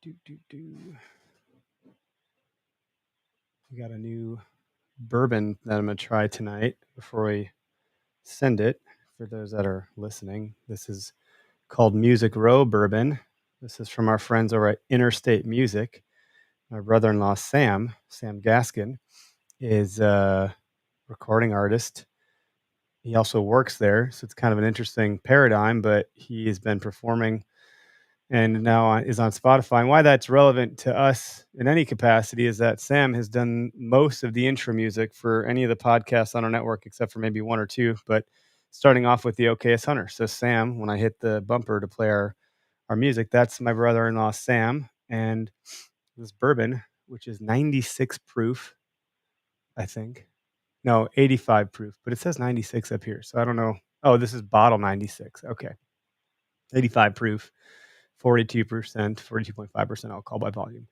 We got a new bourbon that I'm going to try tonight before we send it. For those that are listening, this is called Music Row Bourbon. This is from our friends over at Interstate Music. My brother-in-law, Sam Gaskin, is a recording artist. He also works there, so it's kind of an interesting paradigm, but he has been performing and now is on Spotify. And why that's relevant to us in any capacity is that Sam has done most of the intro music for any of the podcasts on our network, except for maybe one or two, but starting off with the OKS Hunter. So Sam, when I hit the bumper to play our music, that's my brother-in-law, Sam. And this bourbon, which is 96 proof, I think. No, 85 proof, but it says 96 up here. So I don't know. Oh, this is bottle 96. Okay. 85 proof. 42%, 42.5% alcohol by volume.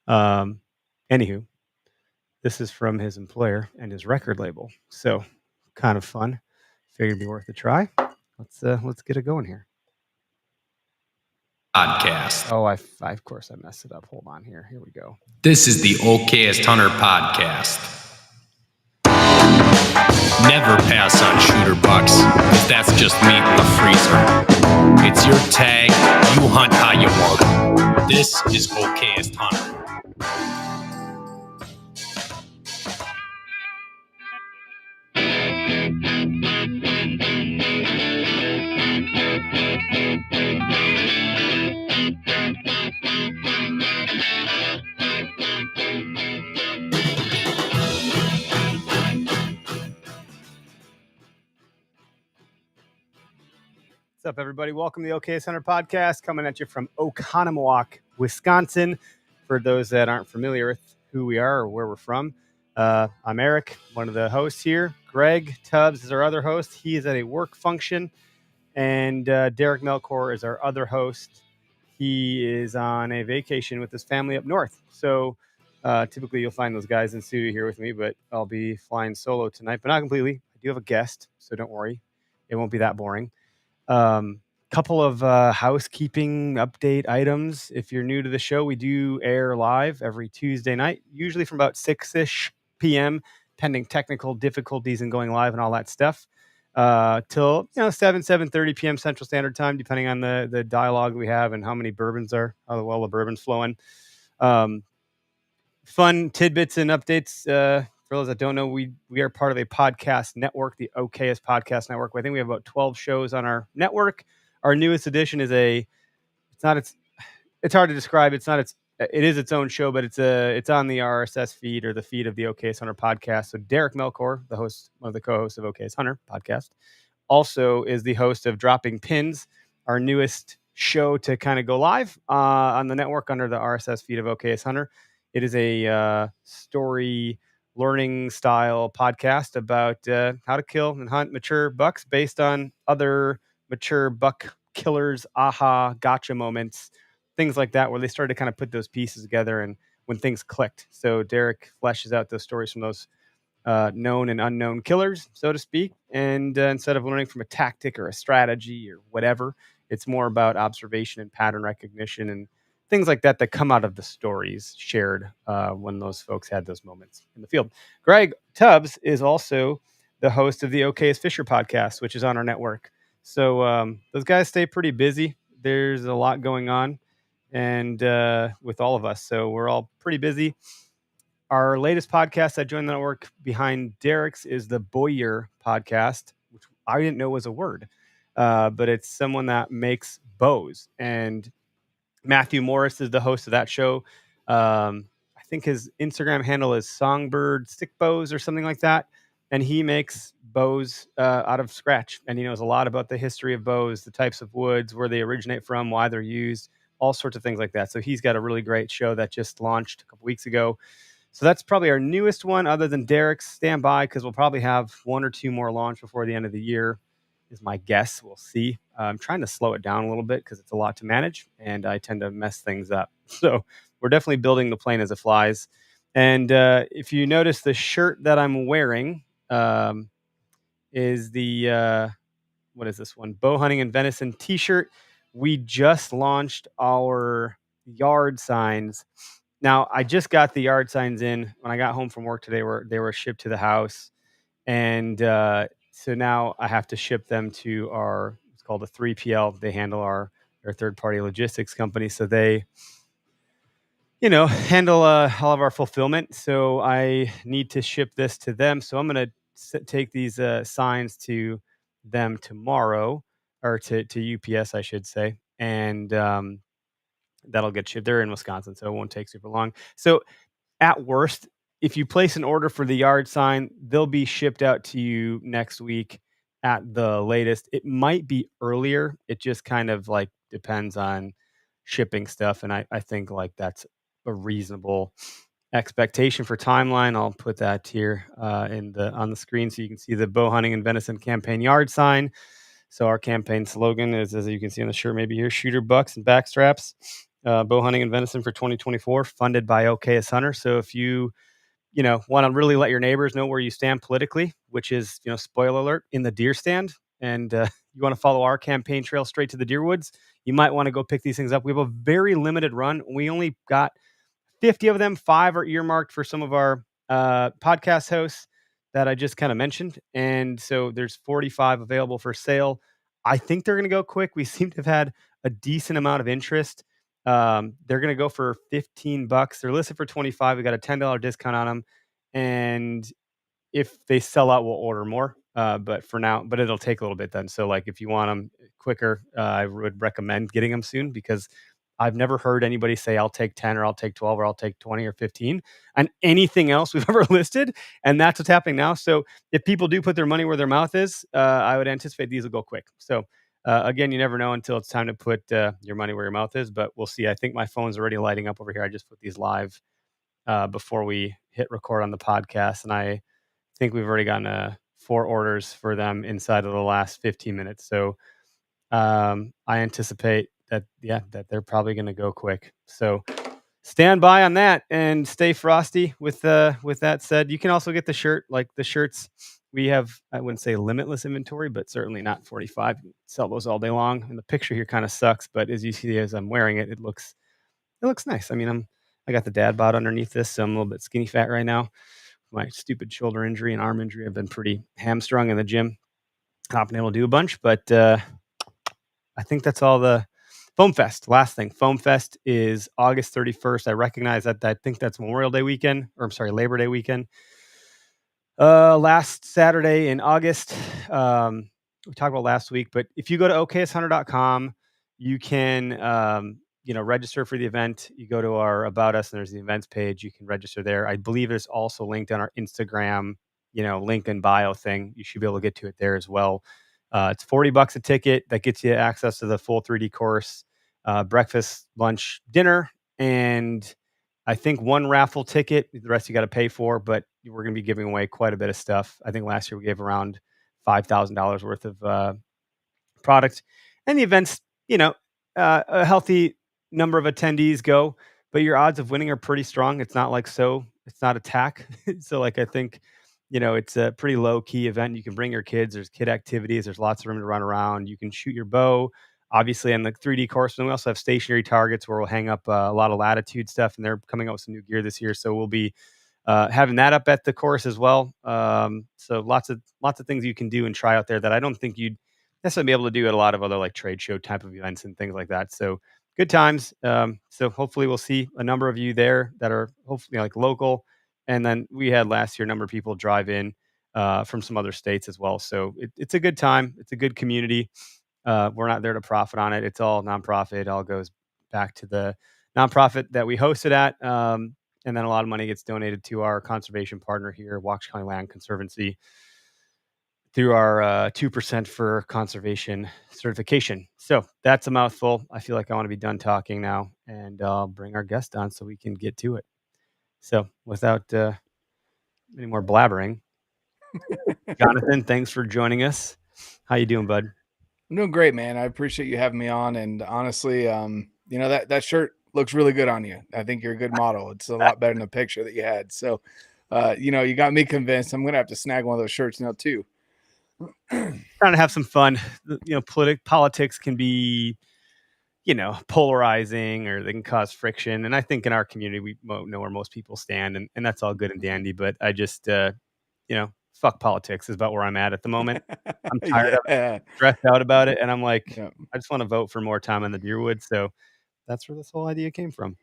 Anywho, this is from his employer and his record label. So kind of fun. Figured it'd be worth a try. Let's get it going here. Podcast. Oh, I of course I messed it up. Hold on here. Here we go. This is the OKest Hunter podcast. Never pass on shooter bucks, because that's just meat in the freezer. It's your tag, you hunt how you want. This is OKest Hunter. What's up, everybody? Welcome to the OKS Hunter podcast, coming at you from Oconomowoc, Wisconsin. For those that aren't familiar with who we are or where we're from, I'm Eric, one of the hosts here. Greg Tubbs is our other host. He is at a work function. And Derek Melkor is our other host. He is on a vacation with his family up north. So typically you'll find those guys in studio here with me, but I'll be flying solo tonight, but not completely. I do have a guest, so don't worry. It won't be that boring. Couple of housekeeping update items. If you're new to the show, we do air live every Tuesday night, usually from about 6-ish p.m., pending technical difficulties and going live and all that stuff, till 7:30 p.m. Central Standard Time, depending on the dialogue we have and how many bourbons are, how well the bourbon's flowing. Fun tidbits and updates. For those that don't know, we are part of a podcast network, the OKS Podcast Network. I think we have about 12 shows on our network. Our newest edition is it's hard to describe. It is its own show, but it's on the RSS feed or the feed of the OKS Hunter podcast. So Derek Melkor, one of the co-hosts of OKS Hunter podcast, also is the host of Dropping Pins, our newest show to kind of go live on the network under the RSS feed of OKS Hunter. It is a story learning style podcast about how to kill and hunt mature bucks based on other mature buck killers, aha, gotcha moments, things like that, where they started to kind of put those pieces together and when things clicked. So Derek fleshes out those stories from those known and unknown killers, so to speak. And instead of learning from a tactic or a strategy or whatever, it's more about observation and pattern recognition and things like that come out of the stories shared when those folks had those moments in the field. Greg Tubbs is also the host of the OKS Fisher podcast, which is on our network. So those guys stay pretty busy. There's a lot going on and with all of us. So we're all pretty busy. Our latest podcast I joined the network behind Derek's is the Boyer podcast, which I didn't know was a word, but it's someone that makes bows. And Matthew Morris is the host of that show. I think his Instagram handle is Songbird Stick Bows or something like that. And he makes bows out of scratch. And he knows a lot about the history of bows, the types of woods, where they originate from, why they're used, all sorts of things like that. So he's got a really great show that just launched a couple weeks ago. So that's probably our newest one other than Derek's. Stand by because we'll probably have one or two more launch before the end of the year is my guess. We'll see. I'm trying to slow it down a little bit because it's a lot to manage and I tend to mess things up. So we're definitely building the plane as it flies. And if you notice, the shirt that I'm wearing is the, what is this one? Bow Hunting and Venison t-shirt. We just launched the yard signs. Now, I just got the yard signs in when I got home from work today. They were shipped to the house, and so now I have to ship them to it's called a 3PL. They handle our third party logistics company, so they handle all of our fulfillment. So I need to ship this to them. So I'm going to take these signs to them tomorrow, or to UPS, I should say, and that'll get shipped. They're in Wisconsin, so it won't take super long. So at worst, if you place an order for the yard sign, they'll be shipped out to you next week at the latest. It might be earlier. It just kind of like depends on shipping stuff. And I think like that's a reasonable expectation for timeline. I'll put that here on the screen so you can see the bow hunting and venison campaign yard sign. So our campaign slogan is, as you can see on the shirt, maybe here, shooter bucks and backstraps, bow hunting and venison for 2024, funded by Okayest Hunter. So if you want to really let your neighbors know where you stand politically, which is, spoiler alert, in the deer stand, and you want to follow our campaign trail straight to the deer woods, you might want to go pick these things up. We have a very limited run. We only got 50 of them. 5 are earmarked for some of our podcast hosts that I just kind of mentioned. And so there's 45 available for sale. I think they're going to go quick. We seem to have had a decent amount of interest. They're going to go for $15. They're listed for 25. We got a $10 discount on them. And if they sell out, we'll order more. But for now, it'll take a little bit then. So like if you want them quicker, I would recommend getting them soon, because I've never heard anybody say I'll take 10 or I'll take 12 or I'll take 20 or 15 on anything else we've ever listed. And that's what's happening now. So if people do put their money where their mouth is, I would anticipate these will go quick. So again, you never know until it's time to put your money where your mouth is, but we'll see. I think my phone's already lighting up over here. I just put these live before we hit record on the podcast. And I think we've already gotten 4 orders for them inside of the last 15 minutes. So I anticipate that they're probably going to go quick. So stand by on that and stay frosty. With that said, you can also get the shirt. Like the shirts, we have, I wouldn't say limitless inventory, but certainly not 45. You can sell those all day long. And the picture here kind of sucks, but as you see, as I'm wearing it, it looks nice. I mean, I got the dad bod underneath this, so I'm a little bit skinny fat right now. My stupid shoulder injury and arm injury, I've been pretty hamstrung in the gym, not been able to do a bunch, but I think that's all. The Foam Fest. Last thing, Foam Fest is August 31st. I recognize that. I think that's Memorial Day weekend, or I'm sorry, Labor Day weekend. Last Saturday in August. We talked about last week, but if you go to okayesthunter.com, you can register for the event. You go to our About Us and there's the events page. You can register there. I believe there's also linked on our Instagram, link in bio thing. You should be able to get to it there as well. It's $40 a ticket. That gets you access to the full 3D course, breakfast, lunch, dinner, and I think 1 raffle ticket. The rest you got to pay for, but we're going to be giving away quite a bit of stuff. I think last year we gave around $5,000 worth of product, and the event's, a healthy number of attendees go, but your odds of winning are pretty strong. It's not like it's not a tack. So like, I think, it's a pretty low key event. You can bring your kids. There's kid activities. There's lots of room to run around. You can shoot your bow, obviously, on the 3D course. And we also have stationary targets where we'll hang up a lot of latitude stuff, and they're coming out with some new gear this year. So we'll be having that up at the course as well. So lots of things you can do and try out there that I don't think you'd necessarily be able to do at a lot of other like trade show type of events and things like that. So good times. So hopefully we'll see a number of you there that are hopefully like local. And then we had last year a number of people drive in from some other states as well. So it's a good time. It's a good community. We're not there to profit on it. It's all nonprofit. It all goes back to the nonprofit that we hosted at. And then a lot of money gets donated to our conservation partner here, Waukesha County Land Conservancy, through our 2% for conservation certification. So that's a mouthful. I feel like I want to be done talking now, and I'll bring our guest on so we can get to it. So without any more blabbering, Jonathan, thanks for joining us. How you doing, bud? I'm doing great, man. I appreciate you having me on. And honestly, that shirt looks really good on you. I think you're a good model. It's a lot better than the picture that you had. So, you got me convinced. I'm going to have to snag one of those shirts now too. Trying to have some fun. Politics can be polarizing, or they can cause friction. And I think in our community, we know where most people stand, and that's all good and dandy. But I just, fuck politics is about where I'm at the moment. I'm tired of it, Yeah. stressed out about it, and I'm like, Yeah. I just want to vote for more time in the Deerwood. So that's where this whole idea came from.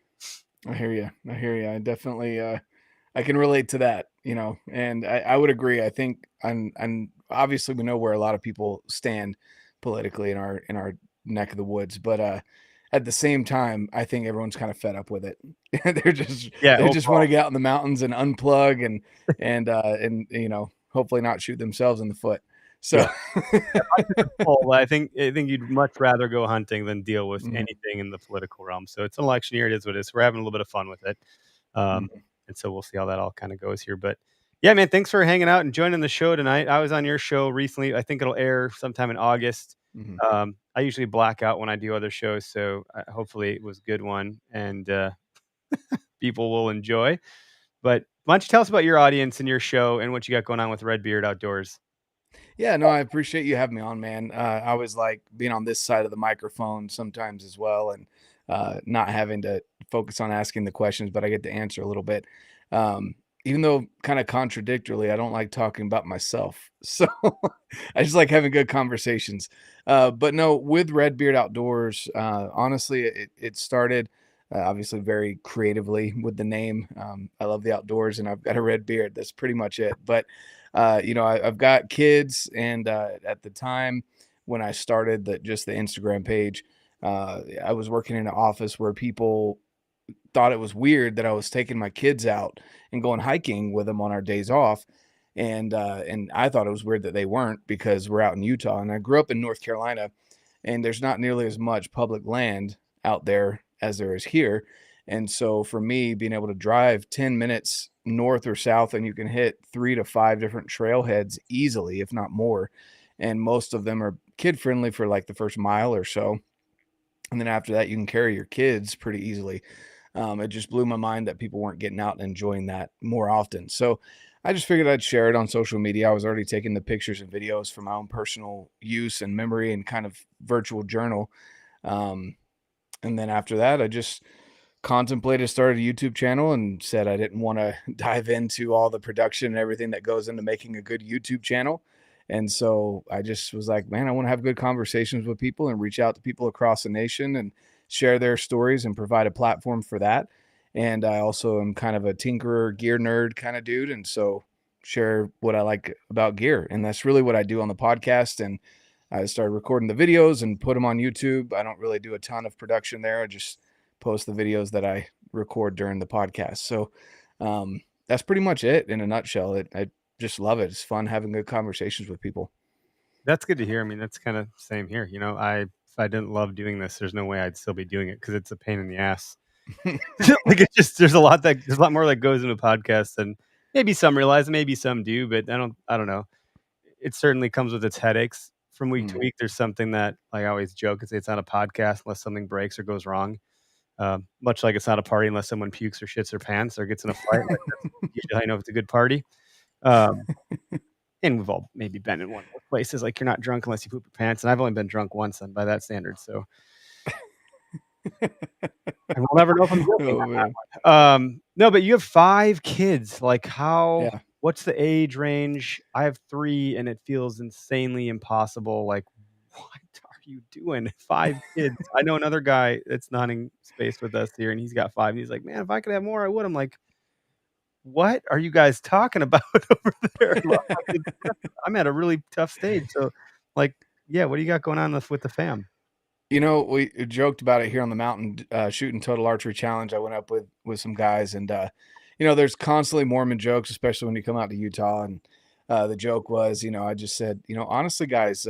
I hear you. I hear you. I definitely, I can relate to that, and I would agree. I think, and obviously we know where a lot of people stand politically in our neck of the woods, but at the same time, I think everyone's kind of fed up with it. They're just Yeah, they just want overall. to get out in the mountains and unplug and hopefully not shoot themselves in the foot. So Well, I think you'd much rather go hunting than deal with Mhm, anything in the political realm. So it's an election year. It is what it is. We're having a little bit of fun with it. mhm. And so we'll see how that all kind of goes here. But yeah, man, thanks for hanging out and joining the show tonight. I was on your show recently. I think it'll air sometime in August. Mhm. I usually black out when I do other shows, so hopefully it was a good one and people will enjoy. But why don't you tell us about your audience and your show and what you got going on with Redbeard Outdoors? Yeah, no, I appreciate you having me on, man. I always like being on this side of the microphone sometimes as well, and not having to focus on asking the questions, but I get to answer a little bit. Even though kind of contradictorily, I don't like talking about myself. So I just like having good conversations. But no, with Redbeard Outdoors, honestly, it started obviously very creatively with the name. I love the outdoors and I've got a red beard. That's pretty much it. But I've got kids, and at the time when I started just the Instagram page, I was working in an office where people thought it was weird that I was taking my kids out and going hiking with them on our days off. And I thought it was weird that they weren't, because we're out in Utah and I grew up in North Carolina, and there's not nearly as much public land out there as there is here. And so for me, being able to drive 10 minutes north or south, and you can hit 3 to 5 different trailheads easily, if not more. And most of them are kid friendly for like the first mile or so. And then after that, you can carry your kids pretty easily. It just blew my mind that people weren't getting out and enjoying that more often. So I just figured I'd share it on social media. I was already taking the pictures and videos for my own personal use and memory and kind of virtual journal. Um, and then after that, I just contemplated started a YouTube channel and said I didn't want to dive into all the production and everything that goes into making a good YouTube channel. And so I just was like, man, I want to have good conversations with people and reach out to people across the nation and share their stories and provide a platform for that. And I also am kind of a tinkerer, gear nerd kind of dude. And so share what I like about gear. And that's really what I do on the podcast. And I started recording the videos and put them on YouTube. I don't really do a ton of production there. I just post the videos that I record during the podcast. So that's pretty much it in a nutshell. I just love it. It's fun having good conversations with people. That's good to hear. I mean, that's kind of same here. If I didn't love doing this, there's no way I'd still be doing it because it's a pain in the ass. Like there's a lot more that goes into a podcast, and maybe some realize, maybe some do, but I don't know. It certainly comes with its headaches from week to Mhm. week. There's something that, like, I always joke and say it's not a podcast unless something breaks or goes wrong. Much like it's not a party unless someone pukes or shits their pants or gets in a fight. Like, that's usually how you know if it's a good party. Um, and we've all maybe been in one of those places, like, you're not drunk unless you poop your pants, and I've only been drunk once, and by that standard, so and we'll never know if I'm joking. Oh man. No, but you have 5 kids. Like, Yeah. what's the age range? I have 3, and it feels insanely impossible. Like, what are you doing? 5 kids. I know another guy that's not in space with us here, and he's got 5. And he's like, "Man, if I could have more, I would." I'm like, "What are you guys talking about over there?" I'm at a really tough stage. So, like, yeah, what do you got going on with the fam? We joked about it here on the mountain, shooting total archery challenge. I went up with some guys, and there's constantly Mormon jokes, especially when you come out to Utah. And the joke was, I just said, honestly, guys,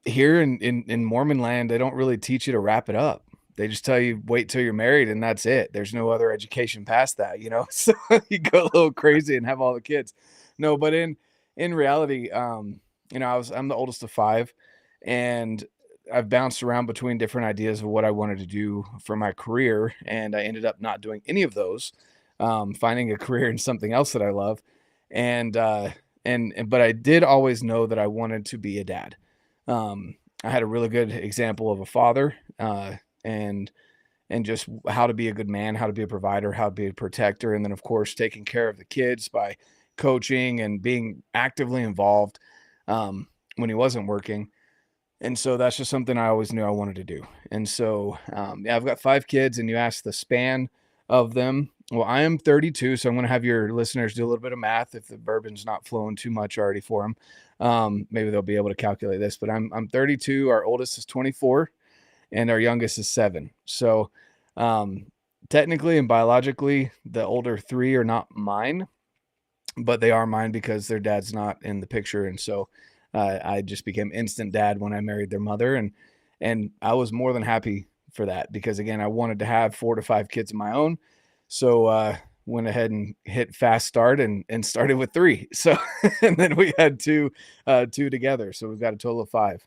here in Mormon land, they don't really teach you to wrap it up. They just tell you wait till you're married, and that's it. There's no other education past that. So you go a little crazy and have all the kids. No, but in reality, I'm the oldest of 5, and I've bounced around between different ideas of what I wanted to do for my career, and I ended up not doing any of those. Finding a career in something else that I love, and but I did always know that I wanted to be a dad. I had a really good example of a father and just how to be a good man, how to be a provider, how to be a protector, and then of course taking care of the kids by coaching and being actively involved when he wasn't working. And so that's just something I always knew I wanted to do. And so, yeah, I've got 5 kids, and you asked the span of them. Well, I am 32, so I'm going to have your listeners do a little bit of math if the bourbon's not flowing too much already for them. Maybe they'll be able to calculate this, but I'm 32. Our oldest is 24, and our youngest is 7. So, technically and biologically, the older 3 are not mine, but they are mine because their dad's not in the picture. And so, I just became instant dad when I married their mother, and I was more than happy for that because again, I wanted to have 4 to 5 kids of my own. So went ahead and hit fast start and started with 3. So and then we had two together. So we've got a total of 5.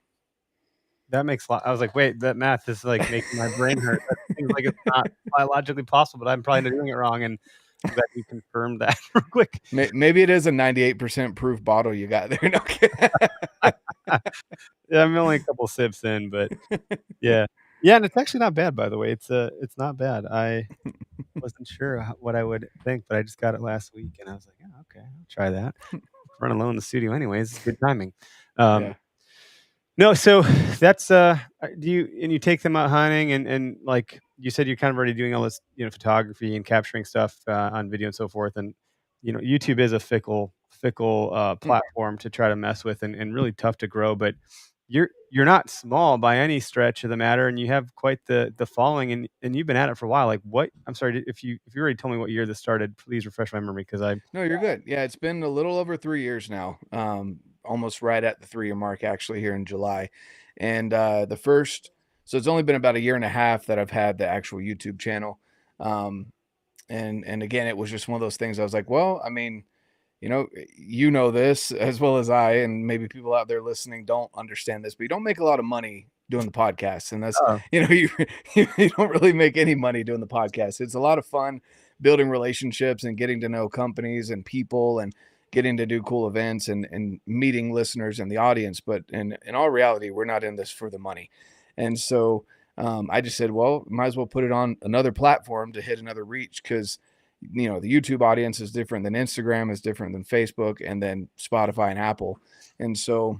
That makes a lot. I was like, wait, that math is like making my brain hurt. That seems like it's not biologically possible, but I'm probably doing it wrong. And I'm glad you confirmed that real quick. Maybe it is a 98% proof bottle you got there. No kidding. Yeah, I'm only a couple sips in, but yeah. Yeah, and it's actually not bad, by the way. It's not bad. I wasn't sure what I would think, but I just got it last week, and I was like, oh, okay, I'll try that. Run alone in the studio anyways. It's good timing. Yeah. No, so that's do you take them out hunting and like you said you're kind of already doing all this, photography and capturing stuff on video and so forth, and YouTube is a fickle platform to try to mess with and really tough to grow, but you're not small by any stretch of the matter, and you have quite the following, and you've been at it for a while. Like what? I'm sorry if you already told me what year this started, please refresh my memory because I No, you're good. Yeah, it's been a little over 3 years now. Almost right at the 3-year mark actually here in July. And so it's only been about a year and a half that I've had the actual YouTube channel. And again, it was just one of those things I was like, well, I mean, you know this as well as I, and maybe people out there listening don't understand this, but you don't make a lot of money doing the podcast. And that's, you don't really make any money doing the podcast. It's a lot of fun building relationships and getting to know companies and people and getting to do cool events and meeting listeners in the audience. But in all reality, we're not in this for the money. And so I just said, well, might as well put it on another platform to hit another reach because the YouTube audience is different than Instagram, is different than Facebook, and then Spotify and Apple. And so,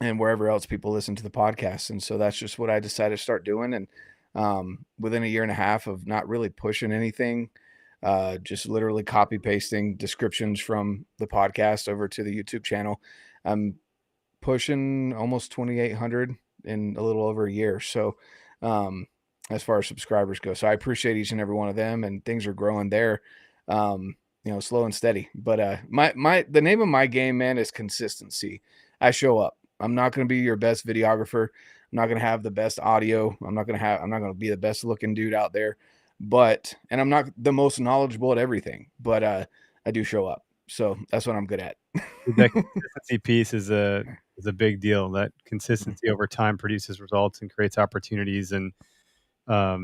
and wherever else people listen to the podcast. And so that's just what I decided to start doing. And within a year and a half of not really pushing anything, just literally copy pasting descriptions from the podcast over to the YouTube channel, I'm pushing almost 2,800 in a little over a year. So, as far as subscribers go. So I appreciate each and every one of them, and things are growing there, slow and steady. But the name of my game, man, is consistency. I show up. I'm not going to be your best videographer. I'm not going to have the best audio. I'm not going to be the best looking dude out there, and I'm not the most knowledgeable at everything, but I do show up. So that's what I'm good at. That consistency piece is a big deal. That consistency over time produces results and creates opportunities. And I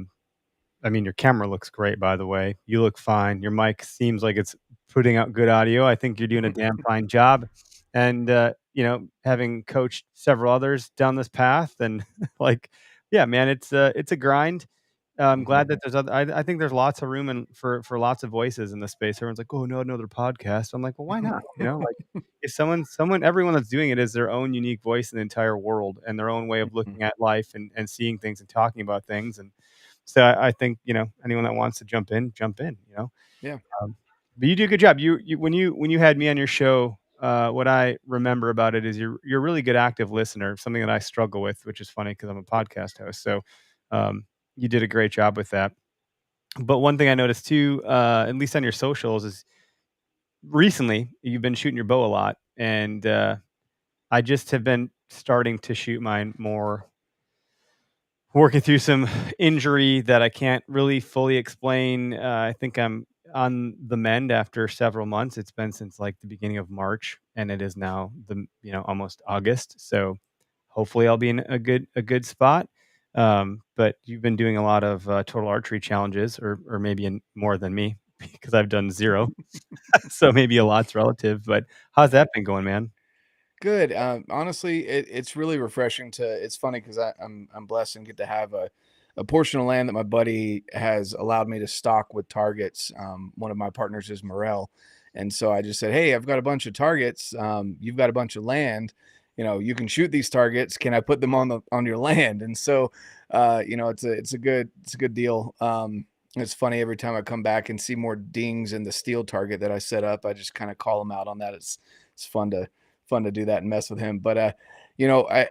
mean, your camera looks great, by the way. You look fine. Your mic seems like it's putting out good audio. I think you're doing a damn fine job. And having coached several others down this path, and yeah, man, it's a grind. I'm glad that there's I think there's lots of room for lots of voices in this space. Everyone's like, oh no, another podcast. I'm like, well, why not? Like if everyone that's doing it is their own unique voice in the entire world and their own way of looking at life and seeing things and talking about things. And so I think, anyone that wants to jump in, Yeah. But you do a good job. You when you had me on your show, what I remember about it is you're a really good active listener, something that I struggle with, which is funny because I'm a podcast host. So, you did a great job with that. But one thing I noticed too, at least on your socials, is recently you've been shooting your bow a lot, and I just have been starting to shoot mine more, working through some injury that I can't really fully explain. I think I'm on the mend after several months. It's been since like the beginning of March, and it is now almost August. So hopefully I'll be in a good spot. But you've been doing a lot of total archery challenges, or maybe more than me because I've done 0. So maybe a lot's relative. But how's that been going, man? Good. Honestly, it's really refreshing to. It's funny because I'm blessed and get to have a portion of land that my buddy has allowed me to stock with targets. One of my partners is Morel, and so I just said, "Hey, I've got a bunch of targets. You've got a bunch of land. You can shoot these targets. Can I put them on your land?" And so, it's a good deal. It's funny every time I come back and see more dings in the steel target that I set up. I just kind of call him out on that. It's fun to do that and mess with him. But I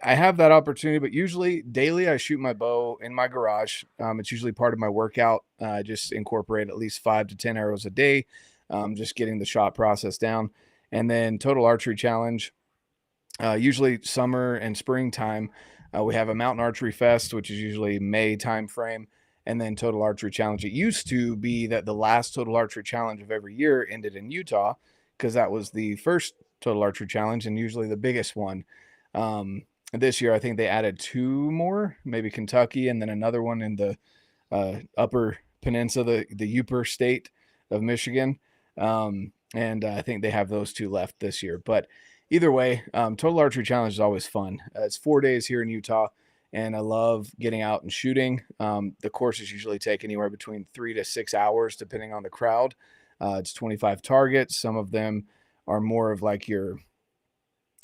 have that opportunity, but usually daily I shoot my bow in my garage. It's usually part of my workout. I just incorporate at least 5 to 10 arrows a day, just getting the shot process down. And then Total Archery Challenge, usually summer and springtime. We have a Mountain Archery Fest, which is usually May timeframe, and then Total Archery Challenge. It used to be that the last Total Archery Challenge of every year ended in Utah because that was the first Total Archery Challenge and usually the biggest one. This year, I think they added 2 more, maybe Kentucky, and then another one in the upper peninsula, the Upper state of Michigan. And I think they have those 2 left this year. But either way, Total Archery Challenge is always fun. It's 4 days here in Utah, and I love getting out and shooting. The courses usually take anywhere between 3 to 6 hours, depending on the crowd. It's 25 targets. Some of them are more of like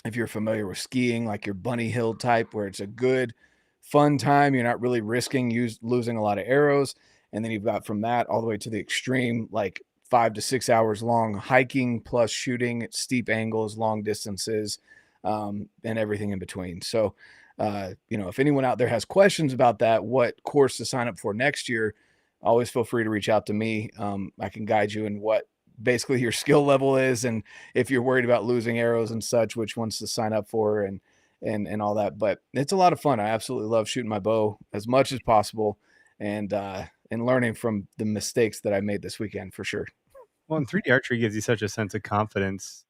if you're familiar with skiing, like your bunny hill type, where it's a good, fun time. You're not really risking losing a lot of arrows. And then you've got from that all the way to the extreme, like 5 to 6 hours long hiking plus shooting at steep angles, long distances, and everything in between. So, if anyone out there has questions about that, what course to sign up for next year, always feel free to reach out to me. I can guide you in what basically your skill level is, and if you're worried about losing arrows and such, which ones to sign up for and all that. But it's a lot of fun. I absolutely love shooting my bow as much as possible and learning from the mistakes that I made this weekend for sure. Well, and 3D archery gives you such a sense of confidence,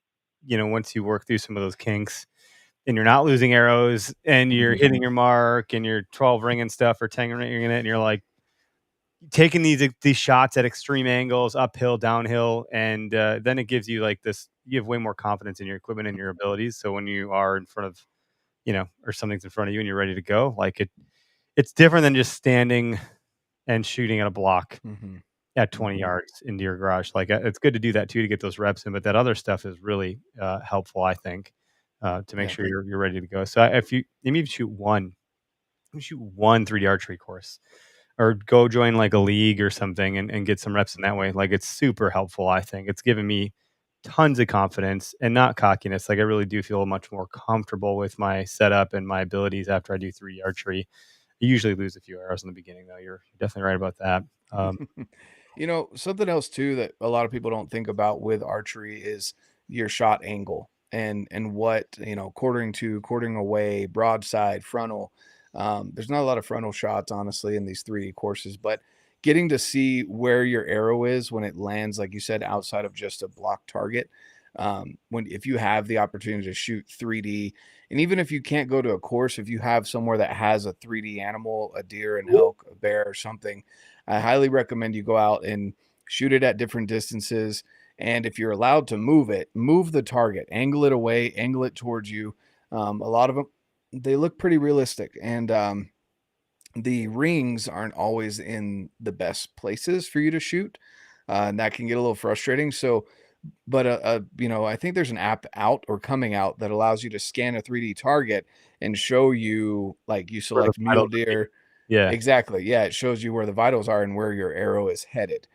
once you work through some of those kinks and you're not losing arrows and you're hitting your mark and you're 12 ringing stuff or 10 ringing it, and you're like taking these shots at extreme angles, uphill, downhill, and then it gives you like this. You have way more confidence in your equipment and your abilities. So when you are in front of, or something's in front of you and you're ready to go, like it's different than just standing and shooting at a block at 20 yards into your garage. Like it's good to do that too, to get those reps in, but that other stuff is really helpful, I think, to make sure you're ready to go. So if you shoot one 3D archery course, or go join like a league or something and get some reps in that way. Like it's super helpful. I think it's given me tons of confidence and not cockiness. Like I really do feel much more comfortable with my setup and my abilities after I do 3D archery. You usually lose a few arrows in the beginning though. You're definitely right about that. Something else too that a lot of people don't think about with archery is your shot angle and what, quartering to, quartering away, broadside, frontal. There's not a lot of frontal shots, honestly, in these 3D courses, but getting to see where your arrow is when it lands, like you said, outside of just a block target. If you have the opportunity to shoot 3D, and even if you can't go to a course, if you have somewhere that has a 3D animal, a deer, an elk, a bear, or something, I highly recommend you go out and shoot it at different distances. And if you're allowed to move it, move the target, angle it away, angle it towards you. A lot of them, they look pretty realistic, and the rings aren't always in the best places for you to shoot, and that can get a little frustrating. So, but I think there's an app out or coming out that allows you to scan a 3D target and show you, like, you select mule deer. Yeah, exactly. Yeah, it shows you where the vitals are and where your arrow is headed.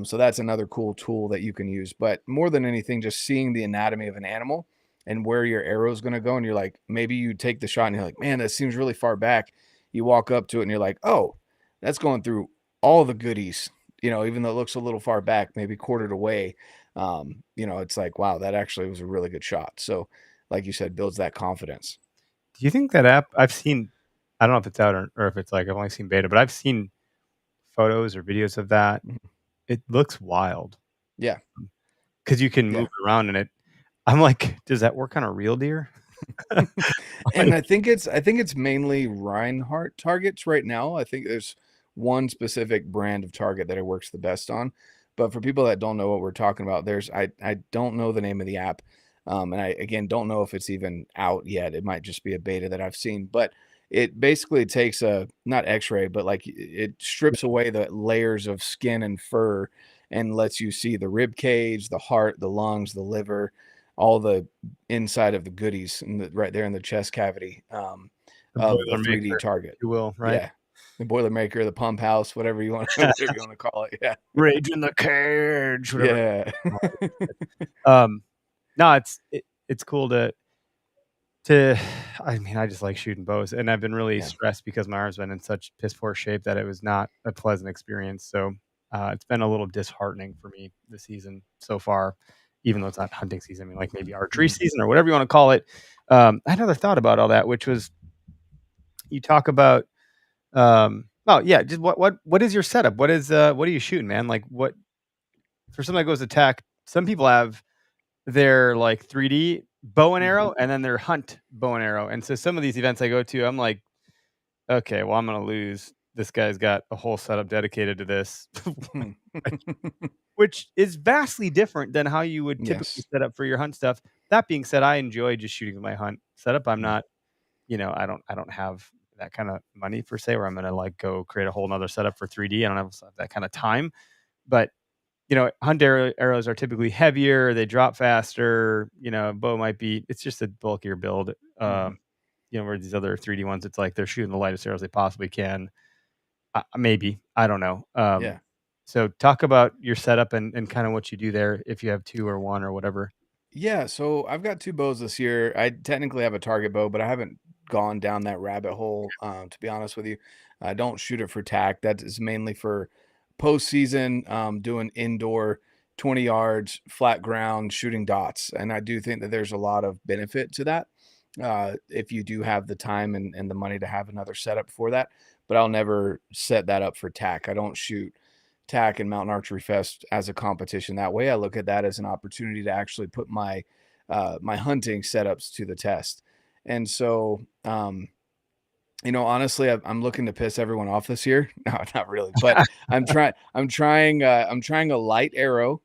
So that's another cool tool that you can use. But more than anything, just seeing the anatomy of an animal and where your arrow is going to go. And you're like, maybe you take the shot and you're like, man, that seems really far back. You walk up to it and you're like, oh, that's going through all the goodies, even though it looks a little far back, maybe quartered away. It's like, wow, that actually was a really good shot. So like you said, builds that confidence. do you think that app I've seen, I don't know if it's out or if it's like I've only seen beta, but I've seen photos or videos of that. It looks wild. Yeah. Because you can move around in it. I'm like, does that work on a real deer? And I think it's mainly Reinhardt targets right now. I think there's one specific brand of target that it works the best on. But for people that don't know what we're talking about, I don't know the name of the app. And I, again, don't know if it's even out yet. It might just be a beta that I've seen, but it basically takes a, not x-ray, but like it strips away the layers of skin and fur and lets you see the rib cage, the heart, the lungs, the liver, all the inside of the goodies right there in the chest cavity The of the Boilermaker, 3D target. you will, right? Yeah. The Boilermaker, the pump house, whatever you want to call it. Yeah. Rage in the cage, whatever. Yeah. No, it's cool to I mean, I just like shooting bows, and I've been really stressed because my arm's been in such piss poor shape that it was not a pleasant experience. So it's been a little disheartening for me this season so far, even though it's not hunting season. I mean, like maybe archery season or whatever you want to call it. I had another thought about all that, which was you talk about just what is your setup? What are you shooting, man? Like what for somebody that goes to tack, some people have their like 3D bow and arrow and then their hunt bow and arrow. And so some of these events I go to, I'm like, okay, well, I'm going to lose. This guy's got a whole setup dedicated to this, which is vastly different than how you would typically set up for your hunt stuff. That being said, I enjoy just shooting my hunt setup. I'm not, I don't have that kind of money per se where I'm going to like go create a whole nother setup for 3D. I don't have that kind of time, but hunt arrows are typically heavier. They drop faster. Bow might be, it's just a bulkier build. Where these other 3D ones, it's like they're shooting the lightest arrows they possibly can. Maybe. I don't know. So talk about your setup and kind of what you do there if you have two or one or whatever. Yeah. So I've got 2 bows this year. I technically have a target bow, but I haven't gone down that rabbit hole, to be honest with you. I don't shoot it for tack. That is mainly for postseason, doing indoor 20 yards, flat ground, shooting dots. And I do think that there's a lot of benefit to that if you do have the time and the money to have another setup for that. But I'll never set that up for tack. I don't shoot tack and Mountain Archery Fest as a competition that way. I look at that as an opportunity to actually put my my hunting setups to the test. And so honestly, I'm looking to piss everyone off this year. No, not really, but I'm trying a light arrow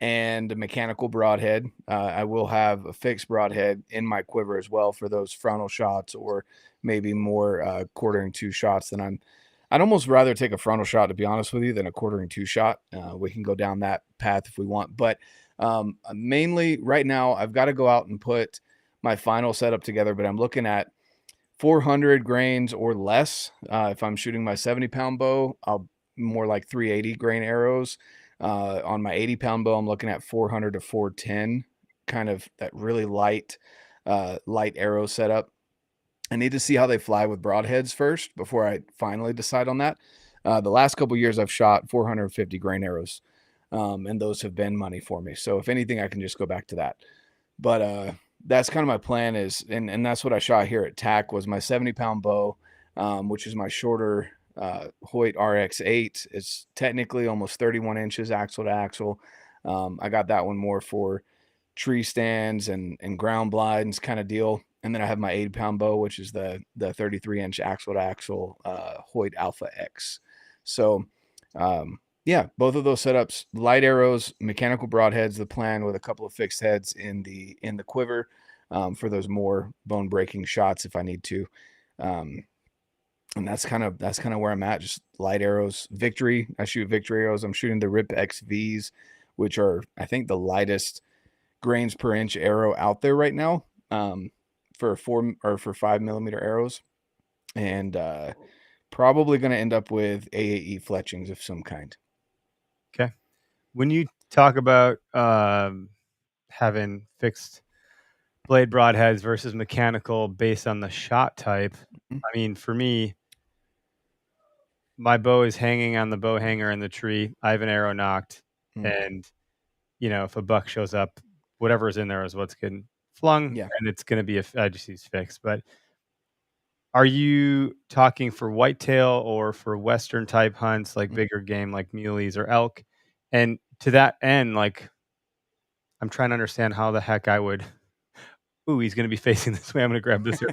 and a mechanical broadhead. I will have a fixed broadhead in my quiver as well for those frontal shots or maybe more quartering 2 shots than I'd almost rather take a frontal shot, to be honest with you, than a quartering 2 shot. We can go down that path if we want, but mainly right now I've got to go out and put my final setup together, but I'm looking at 400 grains or less. If I'm shooting my 70-pound bow, I'll more like 380 grain arrows. On my 80-pound bow, I'm looking at 400 to 410, kind of that really light arrow setup. I need to see how they fly with broadheads first before I finally decide on that. The last couple of years I've shot 450 grain arrows, and those have been money for me. So if anything, I can just go back to that. But that's kind of my plan is, and that's what I shot here at TAC was my 70-pound bow, which is my shorter Hoyt RX8. It's technically almost 31 inches axle to axle. I got that one more for tree stands and ground blinds kind of deal. And then I have my 80-pound bow, which is the 33-inch axle to axle Hoyt Alpha X. So both of those setups, light arrows, mechanical broadheads, the plan with a couple of fixed heads in the quiver for those more bone breaking shots if I need to. And that's kind of where I'm at. Just light arrows, Victory. I shoot Victory arrows. I'm shooting the Rip XVs, which are, I think, the lightest grains per inch arrow out there right now for 5 millimeter arrows. And probably going to end up with AAE fletchings of some kind. Okay. When you talk about having fixed blade broadheads versus mechanical based on the shot type, I mean, for me, my bow is hanging on the bow hanger in the tree. I have an arrow knocked, and if a buck shows up, whatever's in there is what's getting flung, and it's going to be I just use fixed. But are you talking for whitetail or for Western type hunts, like bigger game, like muleys or elk? And to that end, like, I'm trying to understand how the heck I would. Ooh, he's going to be facing this way. I'm going to grab this here.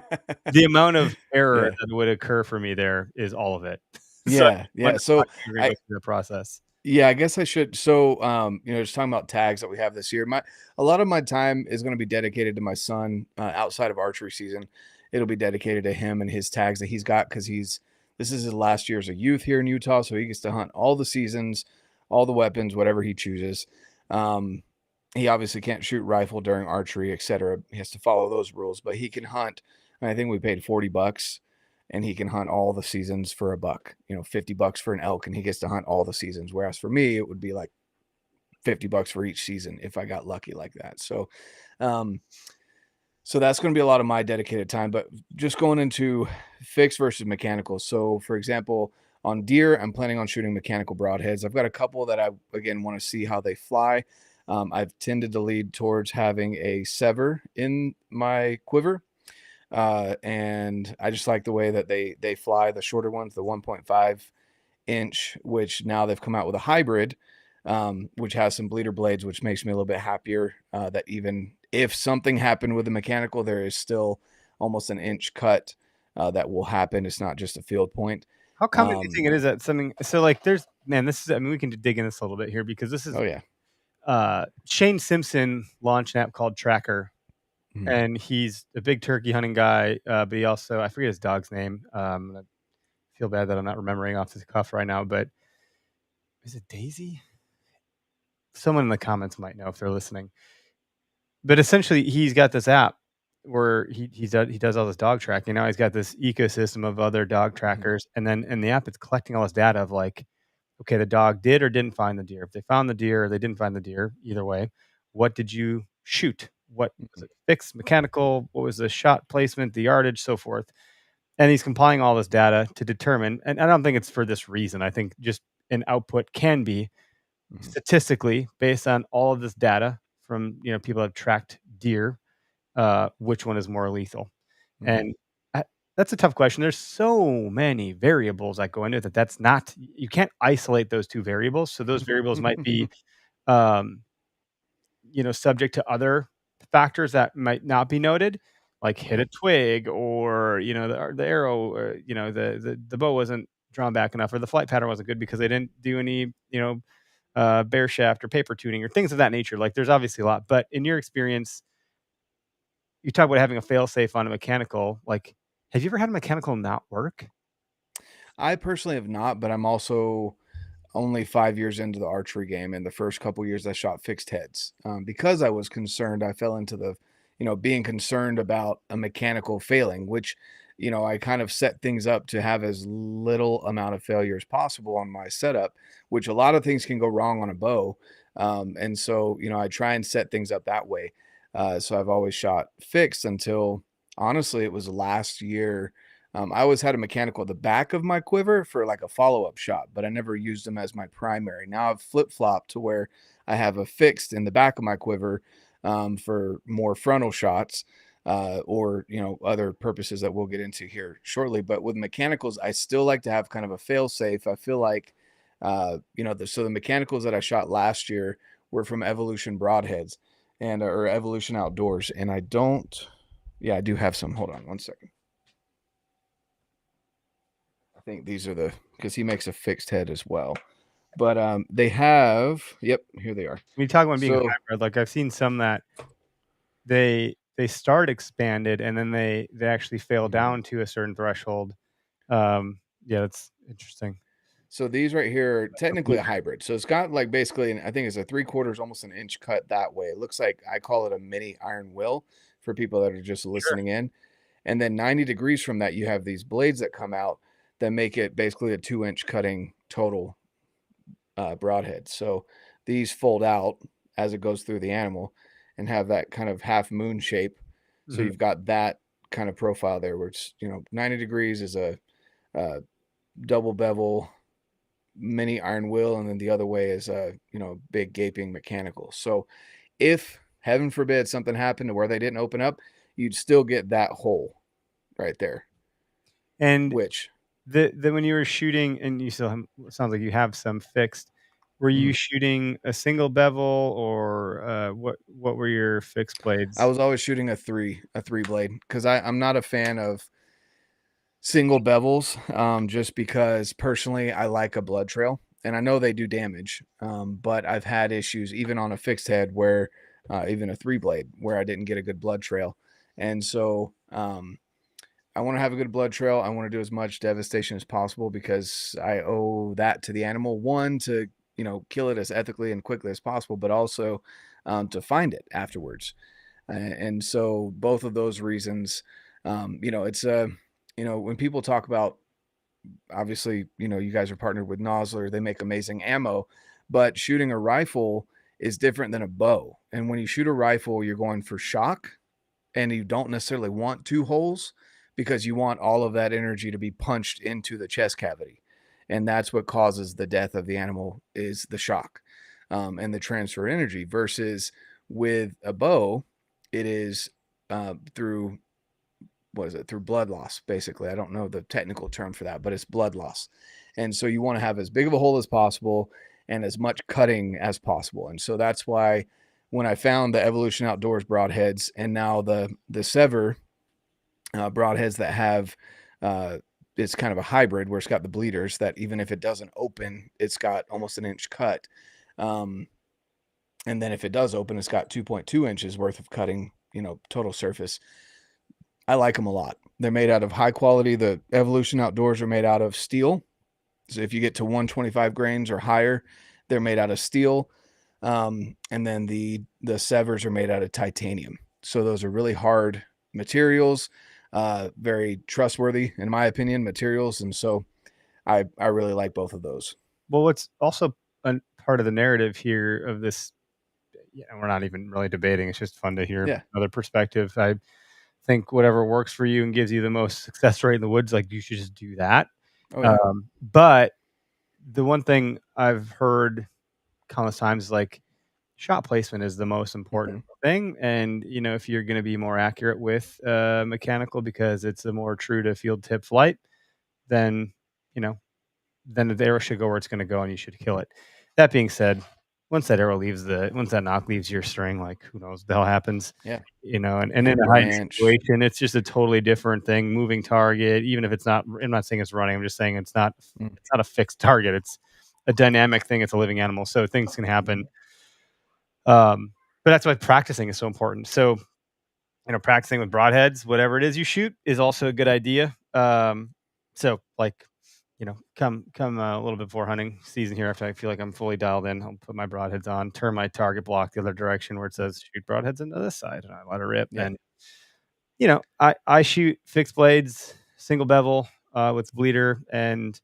The amount of error that would occur for me there is all of it. So the process. Yeah, I guess I should. So, just talking about tags that we have this year. A lot of my time is going to be dedicated to my son. Outside of archery season, it'll be dedicated to him and his tags that he's got because this is his last year as a youth here in Utah, so he gets to hunt all the seasons, all the weapons, whatever he chooses. Um, he obviously can't shoot rifle during archery, etc. He has to follow those rules, but he can hunt. And I think we paid $40 and he can hunt all the seasons for a buck, $50 for an elk, and he gets to hunt all the seasons. Whereas for me, it would be like $50 for each season if I got lucky like that. So, so that's going to be a lot of my dedicated time, but just going into fixed versus mechanical. So for example, on deer, I'm planning on shooting mechanical broadheads. I've got a couple that I, again, want to see how they fly. I've tended to lead towards having a sever in my quiver. And I just like the way that they fly, the shorter ones, the 1.5 inch, which now they've come out with a hybrid, which has some bleeder blades, which makes me a little bit happier, that even if something happened with the mechanical, there is still almost an inch cut that will happen. It's not just a field point. How common do you think it is that something? So like, this is. I mean, we can dig in this a little bit here because this is. Oh yeah. Shane Simpson launched an app called Tracker, and he's a big turkey hunting guy. But he also, I forget his dog's name. I feel bad that I'm not remembering off the cuff right now. But is it Daisy? Someone in the comments might know if they're listening. But essentially, he's got this app where he does all this dog tracking. Now he's got this ecosystem of other dog trackers, and then in the app, it's collecting all this data of like, okay, the dog did or didn't find the deer. If they found the deer or they didn't find the deer, either way, what did you shoot? What was it? Fixed, mechanical? What was the shot placement, the yardage, so forth? And he's compiling all this data to determine. And I don't think it's for this reason. I think just an output can be statistically based on all of this data from people that have tracked deer, which one is more lethal. And that's a tough question. There's so many variables that go into it that's not, you can't isolate those two variables. So those variables might be, subject to other factors that might not be noted, like hit a twig, or the arrow, or, the bow wasn't drawn back enough, or the flight pattern wasn't good because they didn't do any, bear shaft or paper tuning or things of that nature. Like there's obviously a lot, but in your experience, you talk about having a fail safe on a mechanical, like, have you ever had a mechanical not work? I personally have not, but I'm also only 5 years into the archery game. And the first couple years I shot fixed heads, because I was concerned. I fell into the, being concerned about a mechanical failing, which, I kind of set things up to have as little amount of failure as possible on my setup, which a lot of things can go wrong on a bow. And so, I try and set things up that way. So I've always shot fixed until honestly, it was last year. I always had a mechanical at the back of my quiver for like a follow-up shot, but I never used them as my primary. Now I've flip-flopped to where I have a fixed in the back of my quiver, for more frontal shots, or other purposes that we'll get into here shortly. But with mechanicals, I still like to have kind of a fail-safe. I feel like, so the mechanicals that I shot last year were from Evolution Broadheads and or Evolution Outdoors, and I do have some. Hold on one second. I think these are because he makes a fixed head as well. But they have, yep, here they are. We talk about being a hybrid. Like I've seen some that they start expanded and then they actually fail down to a certain threshold. Yeah, that's interesting. So these right here are technically a hybrid. So it's got like basically, I think it's a 3/4, almost an inch cut that way. It looks like, I call it a mini iron will for people that are just listening in. And then 90 degrees from that, you have these blades that come out that make it basically a 2-inch cutting total broadhead. So these fold out as it goes through the animal and have that kind of half moon shape. So you've got that kind of profile there where it's, 90 degrees is a double bevel mini iron will, and then the other way is a big gaping mechanical. So if heaven forbid something happened to where they didn't open up, you'd still get that hole right there. And which the when you were shooting, and you still have, sounds like you have some fixed, were you shooting a single bevel, or what were your fixed blades? I was always shooting a three blade, because I'm not a fan of single bevels, just because personally I like a blood trail. and I know they do damage, but I've had issues even on a fixed head where even a 3-blade where I didn't get a good blood trail. And so I want to have a good blood trail. I want to do as much devastation as possible because I owe that to the animal. One, to kill it as ethically and quickly as possible, but also to find it afterwards. And so both of those reasons, it's when people talk about, obviously, you guys are partnered with Nosler, they make amazing ammo, but shooting a rifle is different than a bow. And when you shoot a rifle, you're going for shock, and you don't necessarily want 2 holes because you want all of that energy to be punched into the chest cavity. And that's what causes the death of the animal, is the shock and the transfer energy, versus with a bow, it is through blood loss, basically. I don't know the technical term for that, but it's blood loss. And so you want to have as big of a hole as possible and as much cutting as possible. And so that's why when I found the Evolution Outdoors broadheads, and now the Sever broadheads that have it's kind of a hybrid where it's got the bleeders that even if it doesn't open, it's got almost an inch cut. And then if it does open, it's got 2.2 inches worth of cutting, total surface. I like them a lot. They're made out of high quality. The Evolution Outdoors are made out of steel. So if you get to 125 grains or higher, they're made out of steel. And then the Severs are made out of titanium. So those are really hard materials, very trustworthy, in my opinion, materials. And so I really like both of those. Well, what's also a part of the narrative here of this, we're not even really debating. It's just fun to hear another perspective. I think whatever works for you and gives you the most success rate in the woods, like, you should just do that. Oh, yeah. But the one thing I've heard countless times is like, shot placement is the most important thing. And, if you're going to be more accurate with mechanical because it's a more true to field tip flight, then the arrow should go where it's going to go and you should kill it. That being said, once that knock leaves your string, like, who knows what the hell happens? Yeah. And in a high situation, it's just a totally different thing. Moving target, even if it's not, I'm not saying it's running. I'm just saying it's not a fixed target. It's a dynamic thing. It's a living animal. So things can happen. But that's why practicing is so important. So, practicing with broadheads, whatever it is you shoot, is also a good idea. So like, come a little bit before hunting season here, after I feel like I'm fully dialed in, I'll put my broadheads on, turn my target block the other direction where it says shoot broadheads into this side, and I let it rip. Yeah. And I shoot fixed blades, single bevel with bleeder, and